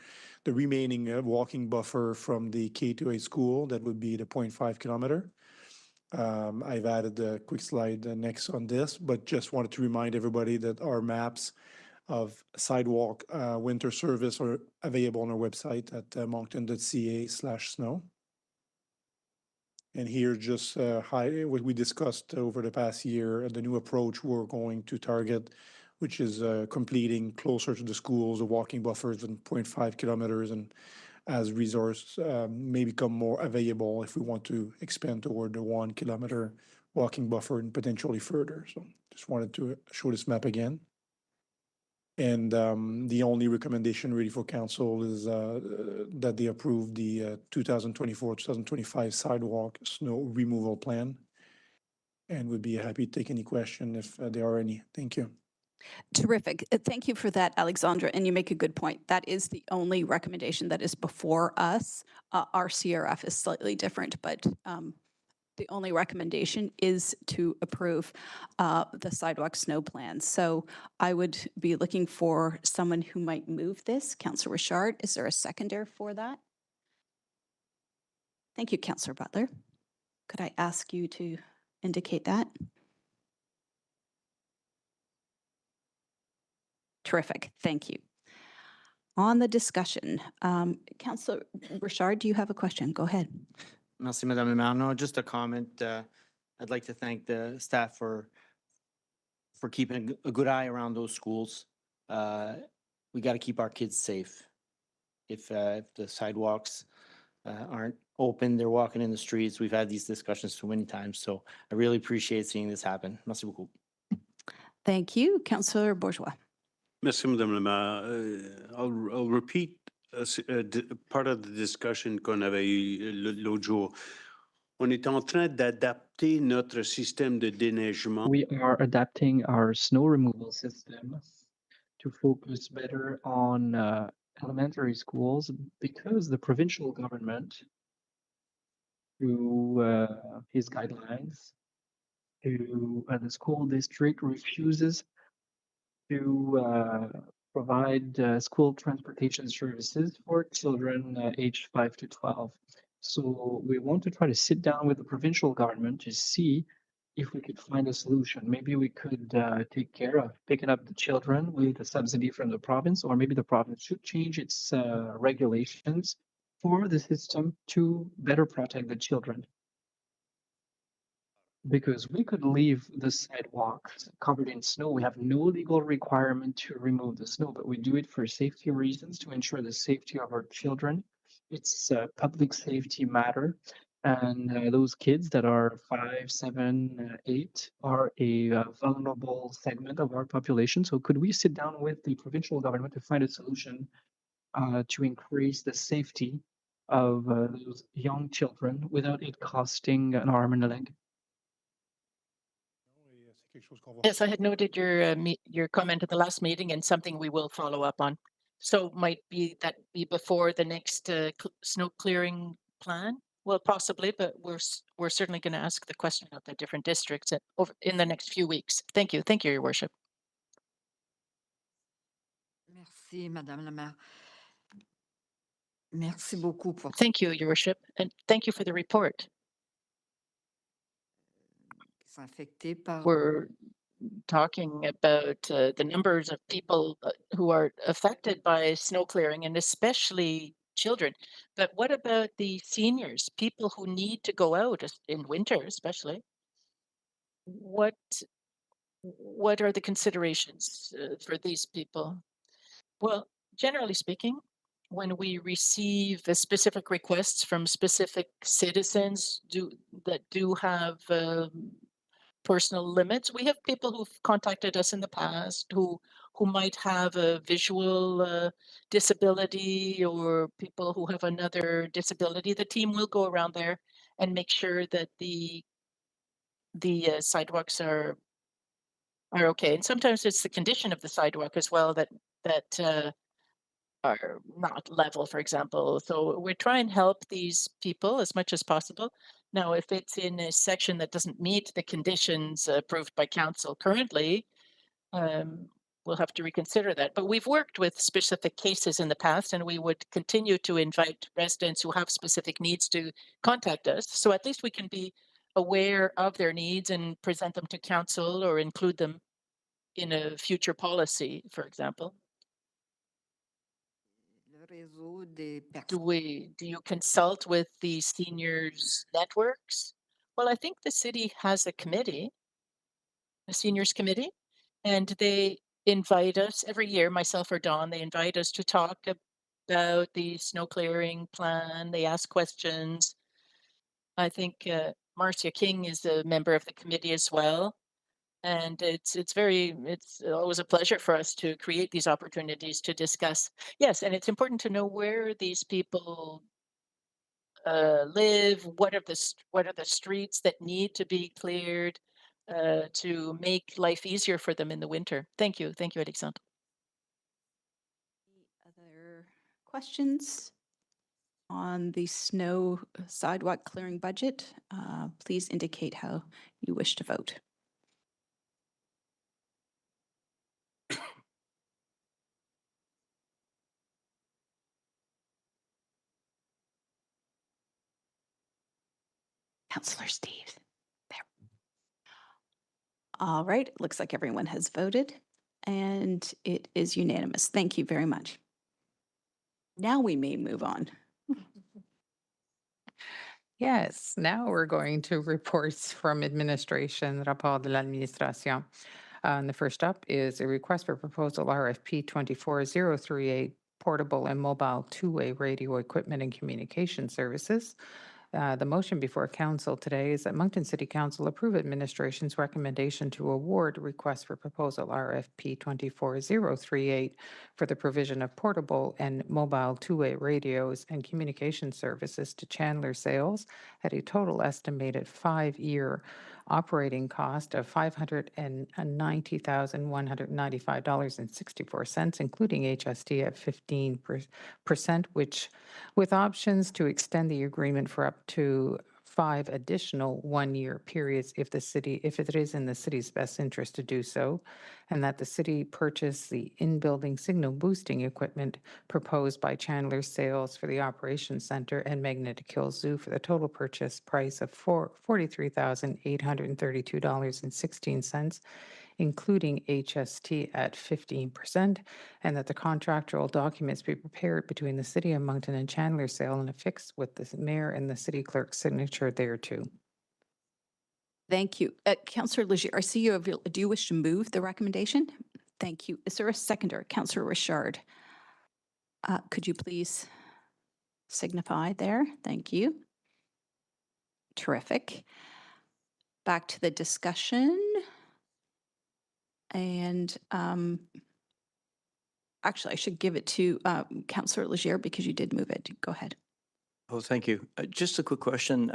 the remaining walking buffer from the K-8 school. That would be the 0.5 kilometer. I've added a quick slide next on this, but just wanted to remind everybody that our maps of sidewalk winter service are available on our website at moncton.ca/snow. And here just what we discussed over the past year, the new approach we're going to target, which is completing closer to the schools, the walking buffers than 0.5 kilometers, and as resource may become more available if we want to expand toward the 1 kilometer walking buffer and potentially further. So just wanted to show this map again. And the only recommendation really for council is that they approve the 2024-2025 sidewalk snow removal plan. And would be happy to take any question if there are any. Thank you. Terrific. Thank you for that, Alexandra. And you make a good point. That is the only recommendation that is before us. Our CRF is slightly different, but the only recommendation is to approve the sidewalk snow plan. So I would be looking for someone who might move this. Councillor Richard, is there a seconder for that? Thank you, Councillor Butler. Could I ask you to indicate that? Terrific. Thank you. On the discussion, Councillor Richard, do you have a question? Go ahead. Merci, Madame la Maire. No, just a comment. I'd like to thank the staff for keeping a good eye around those schools. We got to keep our kids safe. If the sidewalks aren't open. They're walking in the streets. We've had these discussions so many times. So I really appreciate seeing this happen. Merci beaucoup. Thank you. Councillor Bourgeois. Merci, Madame la Maire. I'll repeat part of the discussion qu'on avait eu l'autre jour. On est en train d'adapter notre système de déneigement. We are adapting our snow removal system to focus better on elementary schools because the provincial government, through his guidelines, through the school district refuses to provide school transportation services for children aged 5 to 12. So we want to try to sit down with the provincial government to see if we could find a solution. Maybe we could take care of picking up the children with a subsidy from the province, or maybe the province should change its regulations for the system to better protect the children. Because we could leave the sidewalks covered in snow. We have no legal requirement to remove the snow, but we do it for safety reasons to ensure the safety of our children. It's a public safety matter. And those kids that are 5, 7, 8 are a vulnerable segment of our population. So could we sit down with the provincial government to find a solution to increase the safety of those young children without it costing an arm and a leg? Yes, I had noted your comment at the last meeting and something we will follow up on. So might be that be before the next snow clearing plan? Well, possibly, but we're certainly going to ask the question of the different districts in the next few weeks. Thank you. Thank you, Your Worship. Merci, Madame la Maire. Merci beaucoup pour. Thank you, Your Worship, and thank you for the report. We're talking about the numbers of people who are affected by snow clearing, and especially children. But what about the seniors, people who need to go out in winter, especially? What are the considerations for these people? Well, generally speaking, when we receive specific requests from specific citizens that do have personal limits. We have people who've contacted us in the past who might have a visual disability or people who have another disability. The team will go around there and make sure that the sidewalks are okay. And sometimes it's the condition of the sidewalk as well that are not level, for example. So we try and help these people as much as possible. Now, if it's in a section that doesn't meet the conditions approved by council currently, we'll have to reconsider that. But we've worked with specific cases in the past, and we would continue to invite residents who have specific needs to contact us. So at least we can be aware of their needs and present them to council or include them in a future policy, for example. Do you consult with the seniors networks? Well, I think the city has a committee, a seniors committee, and they invite us every year, myself or Dawn, they invite us to talk about the snow clearing plan. They ask questions. I think Marcia King is a member of the committee as well. And it's always a pleasure for us to create these opportunities to discuss. Yes, and it's important to know where these people live. What are the streets that need to be cleared to make life easier for them in the winter? Thank you, Alexandre. Other questions on the snow sidewalk clearing budget? Please indicate how you wish to vote. Councillor Steve. There. All right, it looks like everyone has voted and it is unanimous. Thank you very much. Now we may move on. Yes, now we're going to reports from administration, rapport de l'administration. And the first up is a request for proposal RFP 24038 portable and mobile two-way radio equipment and communication services. The motion before council today is that Moncton City Council approve administration's recommendation to award request for proposal RFP 24038 for the provision of portable and mobile two-way radios and communication services to Chandler Sales at a total estimated 5-year operating cost of $590,195.64, including HST at 15%, which with options to extend the agreement for up to 5 additional one-year periods if it is in the city's best interest to do so, and that the city purchase the in-building signal boosting equipment proposed by Chandler Sales for the Operations Center and Magnetic Hills Zoo for the total purchase price of $43,832.16, including HST at 15%, and that the contractual documents be prepared between the City of Moncton and Chandler Sale and affixed with the mayor and the city clerk's signature thereto. Thank you. Councillor Leger, I see you. Do you wish to move the recommendation? Thank you. Is there a seconder? Councillor Richard. Could you please signify there? Thank you. Terrific. Back to the discussion. And actually, I should give it to Councillor Leger because you did move it. Go ahead. Oh, thank you. Just a quick question.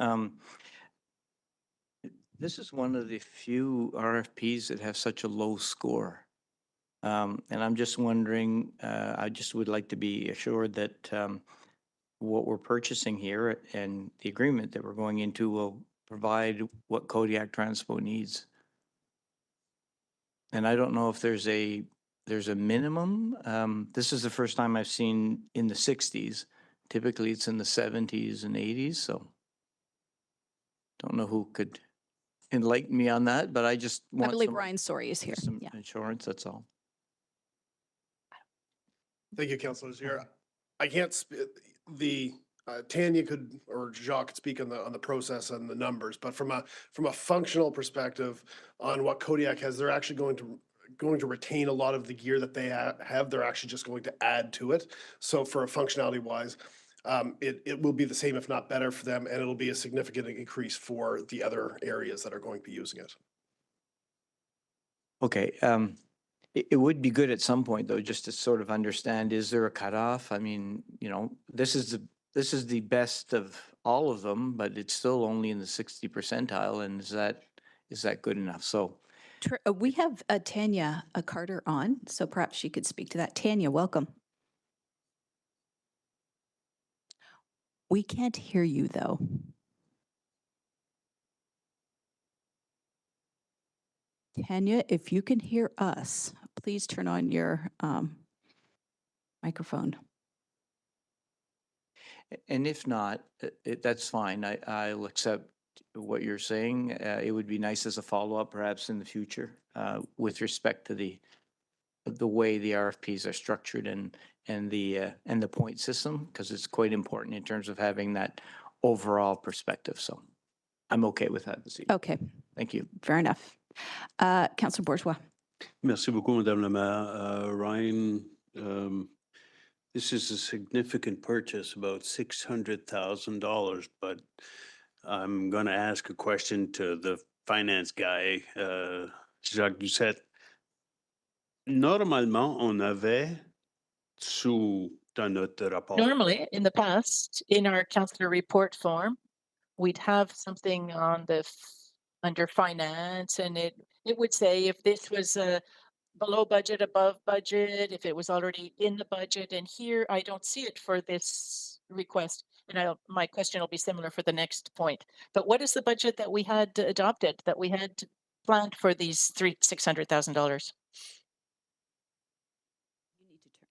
This is one of the few RFPs that have such a low score. And I'm just wondering, I just would like to be assured that what we're purchasing here and the agreement that we're going into will provide what Kodiak Transpo needs. And I don't know if there's a minimum. This is the first time I've seen in the 60s. Typically it's in the 70s and 80s, so don't know who could enlighten me on that, but I just want I believe some, Ryan Story is here. some Yeah. insurance, that's all. Thank you, Councilors. Here, I can't, Tanya could, or Jacques could speak on the process and the numbers, but from a functional perspective on what Kodiak has, they're actually going to retain a lot of the gear that they have. They're actually just going to add to it. So for a functionality wise, it will be the same, if not better for them, and it'll be a significant increase for the other areas that are going to be using it. Okay, it would be good at some point though, just to sort of understand, is there a cutoff? I mean, you know, this is the best of all of them, but it's still only in the 60 percentile. And is that good enough? So We have Tanya Carter on, so perhaps she could speak to that. Tanya, welcome. We can't hear you though. Tanya, if you can hear us, please turn on your microphone. and if not, that's fine. I'll accept what you're saying. It would be nice as a follow-up perhaps in the future with respect to the way the RFPs are structured and the point system, because it's quite important in terms of having that overall perspective. So I'm okay with that this evening. Okay. Thank you. Fair enough. Councillor Bourgeois. Merci beaucoup, Madame la Maire. Ryan, this is a significant purchase, about $600,000, but I'm going to ask a question to the finance guy, Jacques Doucette. Normalement, on avait dans notre rapport. Normally, in the past, in our councillor report form, we'd have something on under finance, and it would say if this was below budget, above budget, if it was already in the budget. And here, I don't see it for this request. And my question will be similar for the next point. But what is the budget that we had adopted, that we had planned for these $600,000?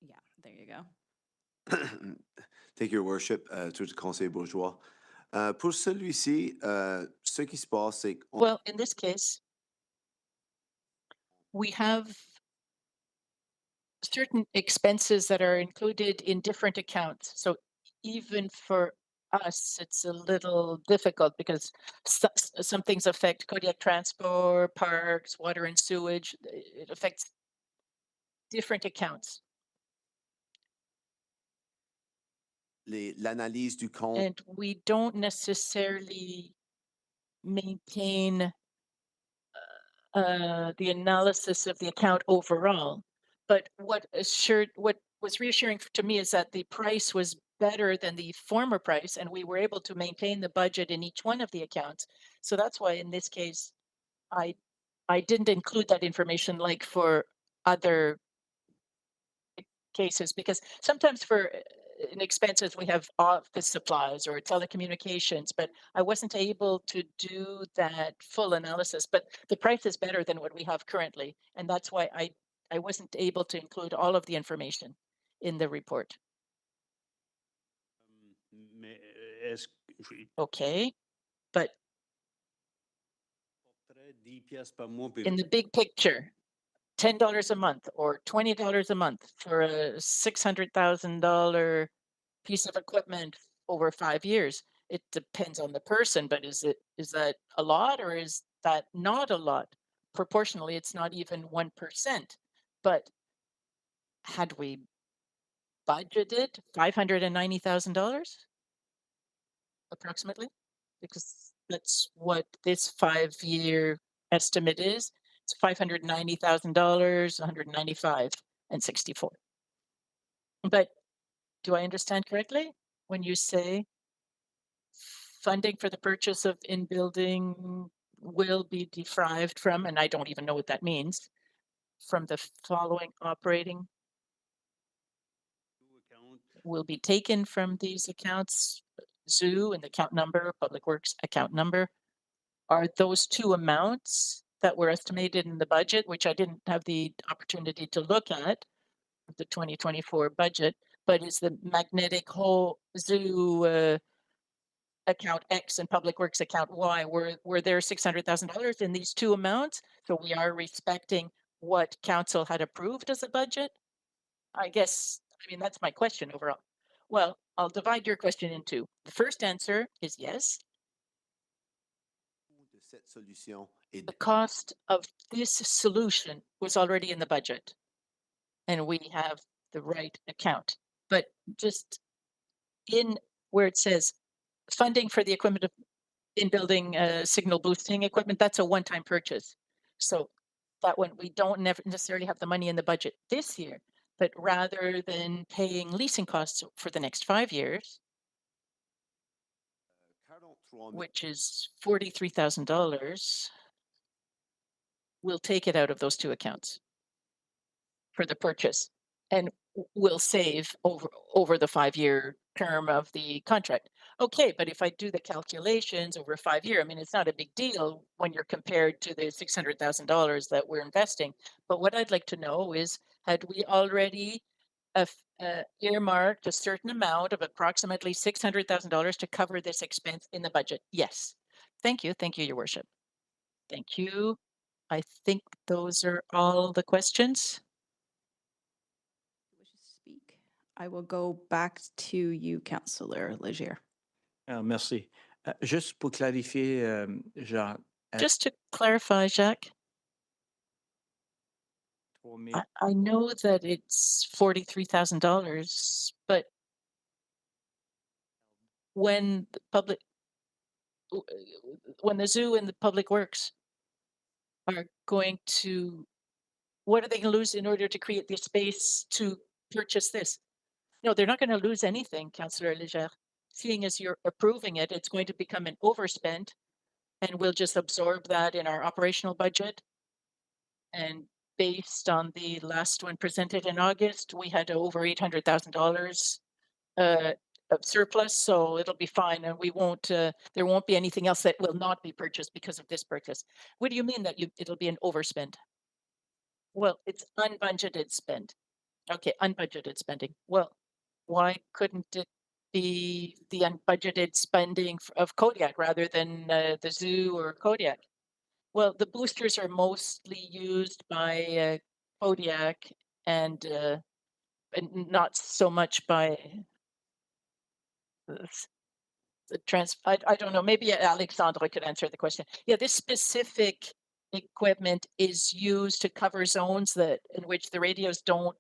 Yeah, there you go. Thank you, Your Worship, to the Conseil Bourgeois. Pour celui-ci, ce qui se passe, c'est Well, in this case, we have certain expenses that are included in different accounts. So even for us, it's a little difficult because some things affect Kodiak Transport, parks, water and sewage. It affects different accounts. l'analyse du compte. And we don't necessarily maintain the analysis of the account overall. But what was reassuring to me is that the price was better than the former price, and we were able to maintain the budget in each one of the accounts. So that's why in this case, I didn't include that information like for other cases, because sometimes for in expenses we have office supplies or telecommunications, but I wasn't able to do that full analysis. But the price is better than what we have currently, and that's why I wasn't able to include all of the information in the report. Mais est-ce que Okay, but 10 piastres par mois, puis in the big picture, $10 a month or $20 a month for a $600,000 piece of equipment over 5 years. It depends on the person, but is that a lot or is that not a lot? Proportionally, it's not even 1%. But had we budgeted $590,000 approximately, because that's what this 5-year estimate is. It's $590,000, 195 and 64. But do I understand correctly when you say funding for the purchase of in-building will be derived from, and I don't even know what that means, from the following operating will be taken from these accounts, zoo and the account number, Public Works account number. Are those two amounts that were estimated in the budget, which I didn't have the opportunity to look at, the 2024 budget, but is the magnetic whole zoo account X and Public Works account Y, were there $600,000 in these two amounts? So we are respecting what council had approved as a budget? I guess, I mean, that's my question overall. Well, I'll divide your question in two. The first answer is yes. Cette solution est The cost of this solution was already in the budget, and we have the right account. But just in where it says funding for the equipment of in-building signal boosting equipment, that's a one-time purchase. So that one, we don't necessarily have the money in the budget this year, but rather than paying leasing costs for the next 5 years, which is $43,000, we'll take it out of those two accounts for the purchase, and we'll save over the 5-year term of the contract. Okay, but if I do the calculations over a 5-year, I mean, it's not a big deal when you're compared to the $600,000 that we're investing. But what I'd like to know is, had we already earmarked a certain amount of approximately $600,000 to cover this expense in the budget? Yes. Thank you, Your Worship. Thank you. I think those are all the questions. Speak. I will go back to you, Councillor Leger. Merci. Juste pour clarifier, Jacques. Just to clarify, Jacques, I know that it's $43,000, but when the zoo and the Public Works are going to, what are they going to lose in order to create the space to purchase this? No, they're not going to lose anything, Councillor Leger. Seeing as you're approving it, it's going to become an overspend, and we'll just absorb that in our operational budget. And based on the last one presented in August, we had over $800,000 of surplus, so it'll be fine, and we won't. There won't be anything else that will not be purchased because of this purchase. What do you mean that it'll be an overspend? Well, it's unbudgeted spend. Okay, unbudgeted spending. Well, why couldn't it be the unbudgeted spending of Kodiak rather than the zoo or Kodiak? Well, the boosters are mostly used by Kodiak and not so much by I don't know, maybe Alexandra could answer the question. Yeah, this specific equipment is used to cover zones in which the radios don't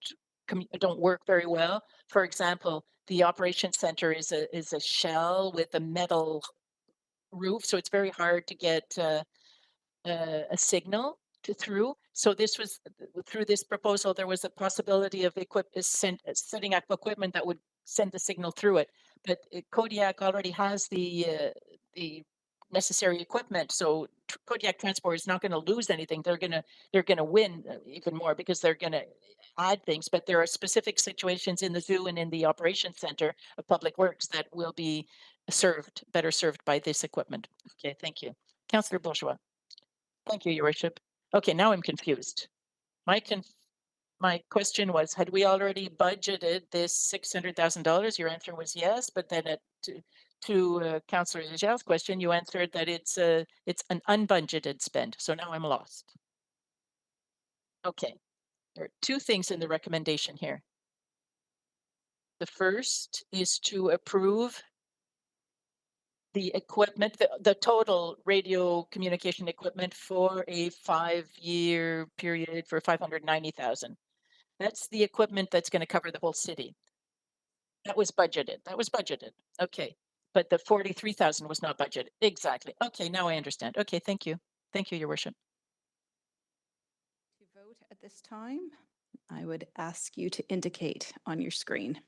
work very well. For example, The operations center is a shell with a metal roof, so it's very hard to get a signal through. So this was through this proposal, there was a possibility of setting up equipment that would send the signal through it. But Kodiak already has the necessary equipment, so Kodiak Transport is not going to lose anything. They're gonna win even more because they're going to add things. But there are specific situations in the zoo and in the operations center of Public Works that will be better served by this equipment. Okay, thank you, Councillor Bourgeois. Thank you, Your Worship. Okay, now I'm confused. My question was, had we already budgeted this $600,000? Your answer was yes, but then to Councillor Legel's question, you answered that it's an unbudgeted spend. So now I'm lost. Okay, there are two things in the recommendation here. The first is to approve the equipment, the total radio communication equipment for a 5-year period for 590,000. That's the equipment that's going to cover the whole city. That was budgeted. Okay. But the 43,000 was not budgeted. Exactly. Okay, now I understand. Okay, thank you. Thank you, Your Worship. To vote at this time, I would ask you to indicate on your screen.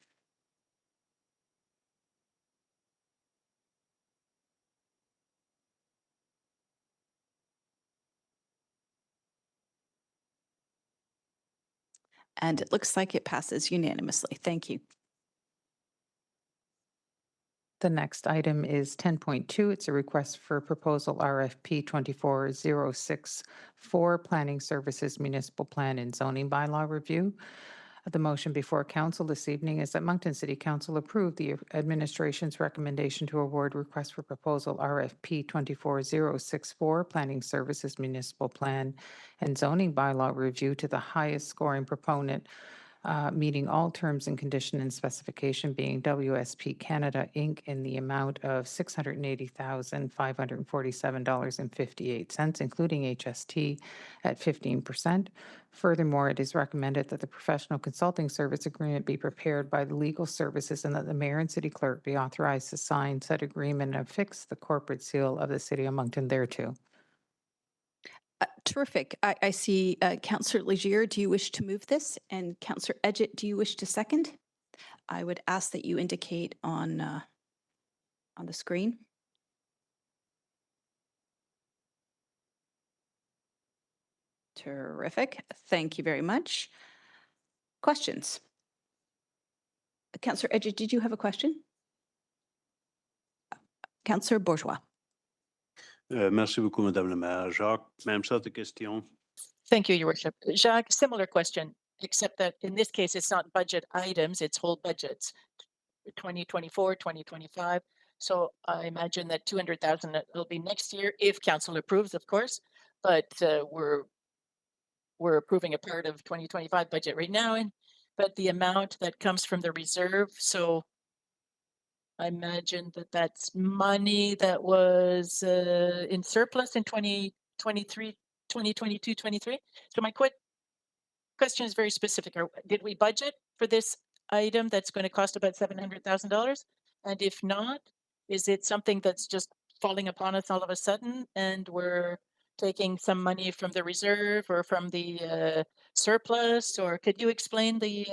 And it looks like it passes unanimously. Thank you. The next item is 10.2. It's a request for proposal RFP 24064, Planning Services Municipal Plan and Zoning Bylaw Review. The motion before council this evening is that Moncton City Council approve the administration's recommendation to award request for proposal RFP 24064, Planning Services Municipal Plan and Zoning Bylaw Review to the highest scoring proponent, meeting all terms and condition and specification, being WSP Canada Inc. in the amount of $680,547.58, including HST at 15%. Furthermore, it is recommended that the professional consulting service agreement be prepared by the legal services and that the mayor and city clerk be authorized to sign said agreement and affix the corporate seal of the city of Moncton thereto. Terrific. I see Councillor Legier, do you wish to move this? And Councillor Edgett, do you wish to second? I would ask that you indicate on the screen. Terrific. Thank you very much. Questions? Councillor Edgett, did you have a question? Councillor Bourgeois. Merci beaucoup, Madame la Maire. Jacques, même sorte de question. Thank you, Your Worship. Jacques, similar question, except that in this case, it's not budget items, it's whole budgets, 2024, 2025. So I imagine that 200,000 will be next year if council approves, of course, but we're approving a part of 2025 budget right now, but the amount that comes from the reserve, so I imagine that that's money that was in surplus in 2023, 2022, 23. So my question is very specific. Did we budget for this item that's going to cost about $700,000? And if not, is it something that's just falling upon us all of a sudden and we're taking some money from the reserve or from the surplus? Or could you explain the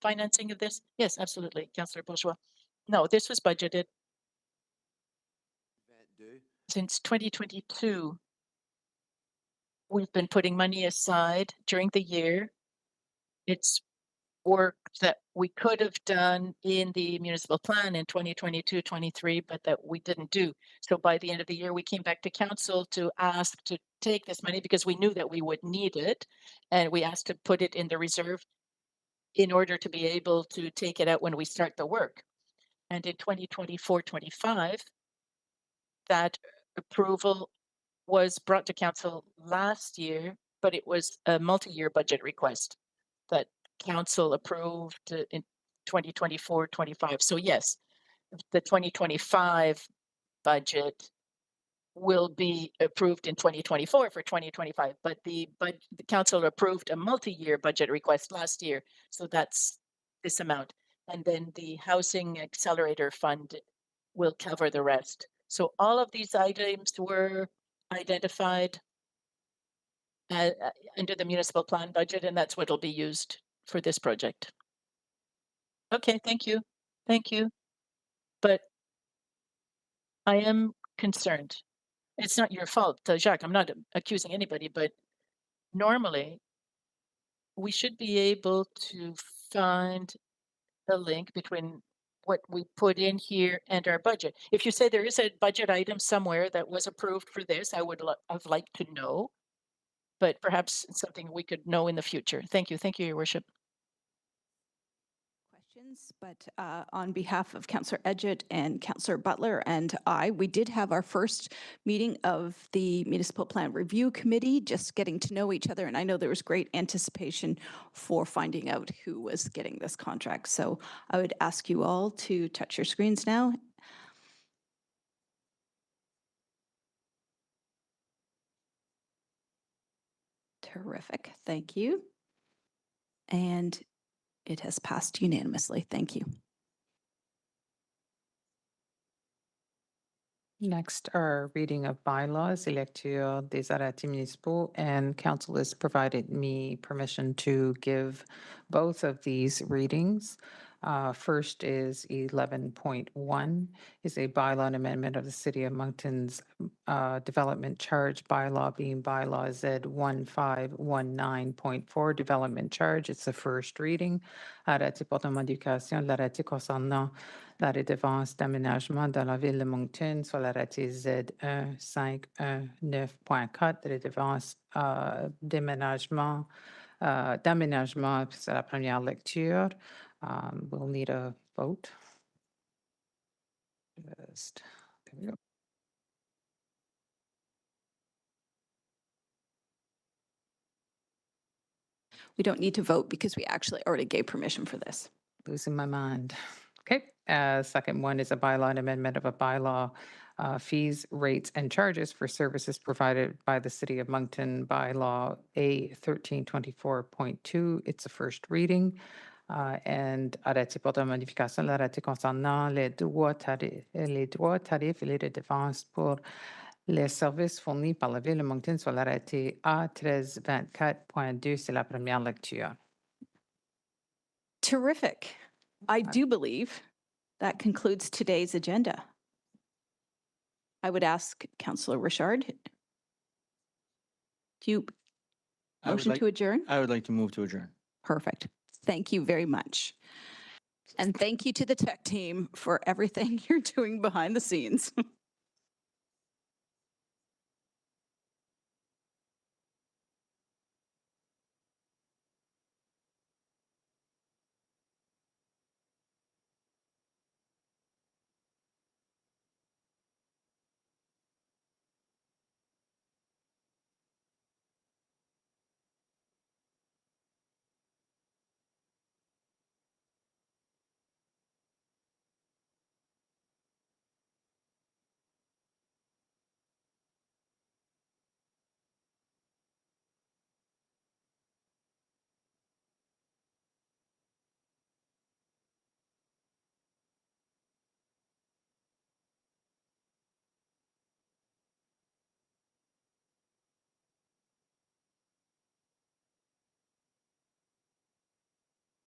financing of this? Yes, absolutely, Councillor Bourgeois. No, this was budgeted since 2022. We've been putting money aside during the year. It's work that we could have done in the municipal plan in 2022-23, but that we didn't do. So by the end of the year, we came back to council to ask to take this money because we knew that we would need it. And we asked to put it in the reserve in order to be able to take it out when we start the work. And in 2024-25, that approval was brought to council last year, but it was a multi-year budget request that council approved in 2024-25. So yes, the 2025 budget will be approved in 2024 for 2025, but the council approved a multi-year budget request last year. So that's this amount. and then the Housing Accelerator Fund will cover the rest. So all of these items were identified under the municipal plan budget, and that's what will be used for this project. Okay, thank you. Thank you. But I am concerned. It's not your fault, Jacques. I'm not accusing anybody, but normally we should be able to find a link between what we put in here and our budget. If you say there is a budget item somewhere that was approved for this, I would have liked to know, but perhaps it's something we could know in the future. Thank you. Thank you, Your Worship. Questions, but on behalf of Councillor Edgett and Councillor Butler and we did have our first meeting of the Municipal Plan Review Committee, just getting to know each other. And I know there was great anticipation for finding out who was getting this contract. So I would ask you all to touch your screens now. Terrific. Thank you. And it has passed unanimously. Thank you. Next are reading of bylaws, lecture des arrêtés municipaux, and council has provided me permission to give both of these readings. First is 11.1 is a bylaw and amendment of the City of Moncton's development charge bylaw, being bylaw Z 1519.4 development charge. It's the first reading. Arrêté portant modification de l'arrêté concernant la redevance d'aménagement dans la ville de Moncton sur l'arrêté Z 1519.4 redevance d'aménagement c'est la première lecture. We'll need a vote. Just, there we go. We don't need to vote because we actually already gave permission for this. Losing my mind. Okay. Second one is a bylaw and amendment of a bylaw, fees, rates, and charges for services provided by the City of Moncton, bylaw A 1324.2. It's a first reading. And arrêté portant modification de l'arrêté concernant les droits tarifs et les redevances pour les services fournis par la Ville de Moncton sur l'arrêté A 1324.2. C'est la première lecture. Terrific. I do believe that concludes today's agenda. I would ask Councillor Richard, do you motion to adjourn? I would like to move to adjourn. Perfect. Thank you very much. And thank you to the tech team for everything you're doing behind the scenes.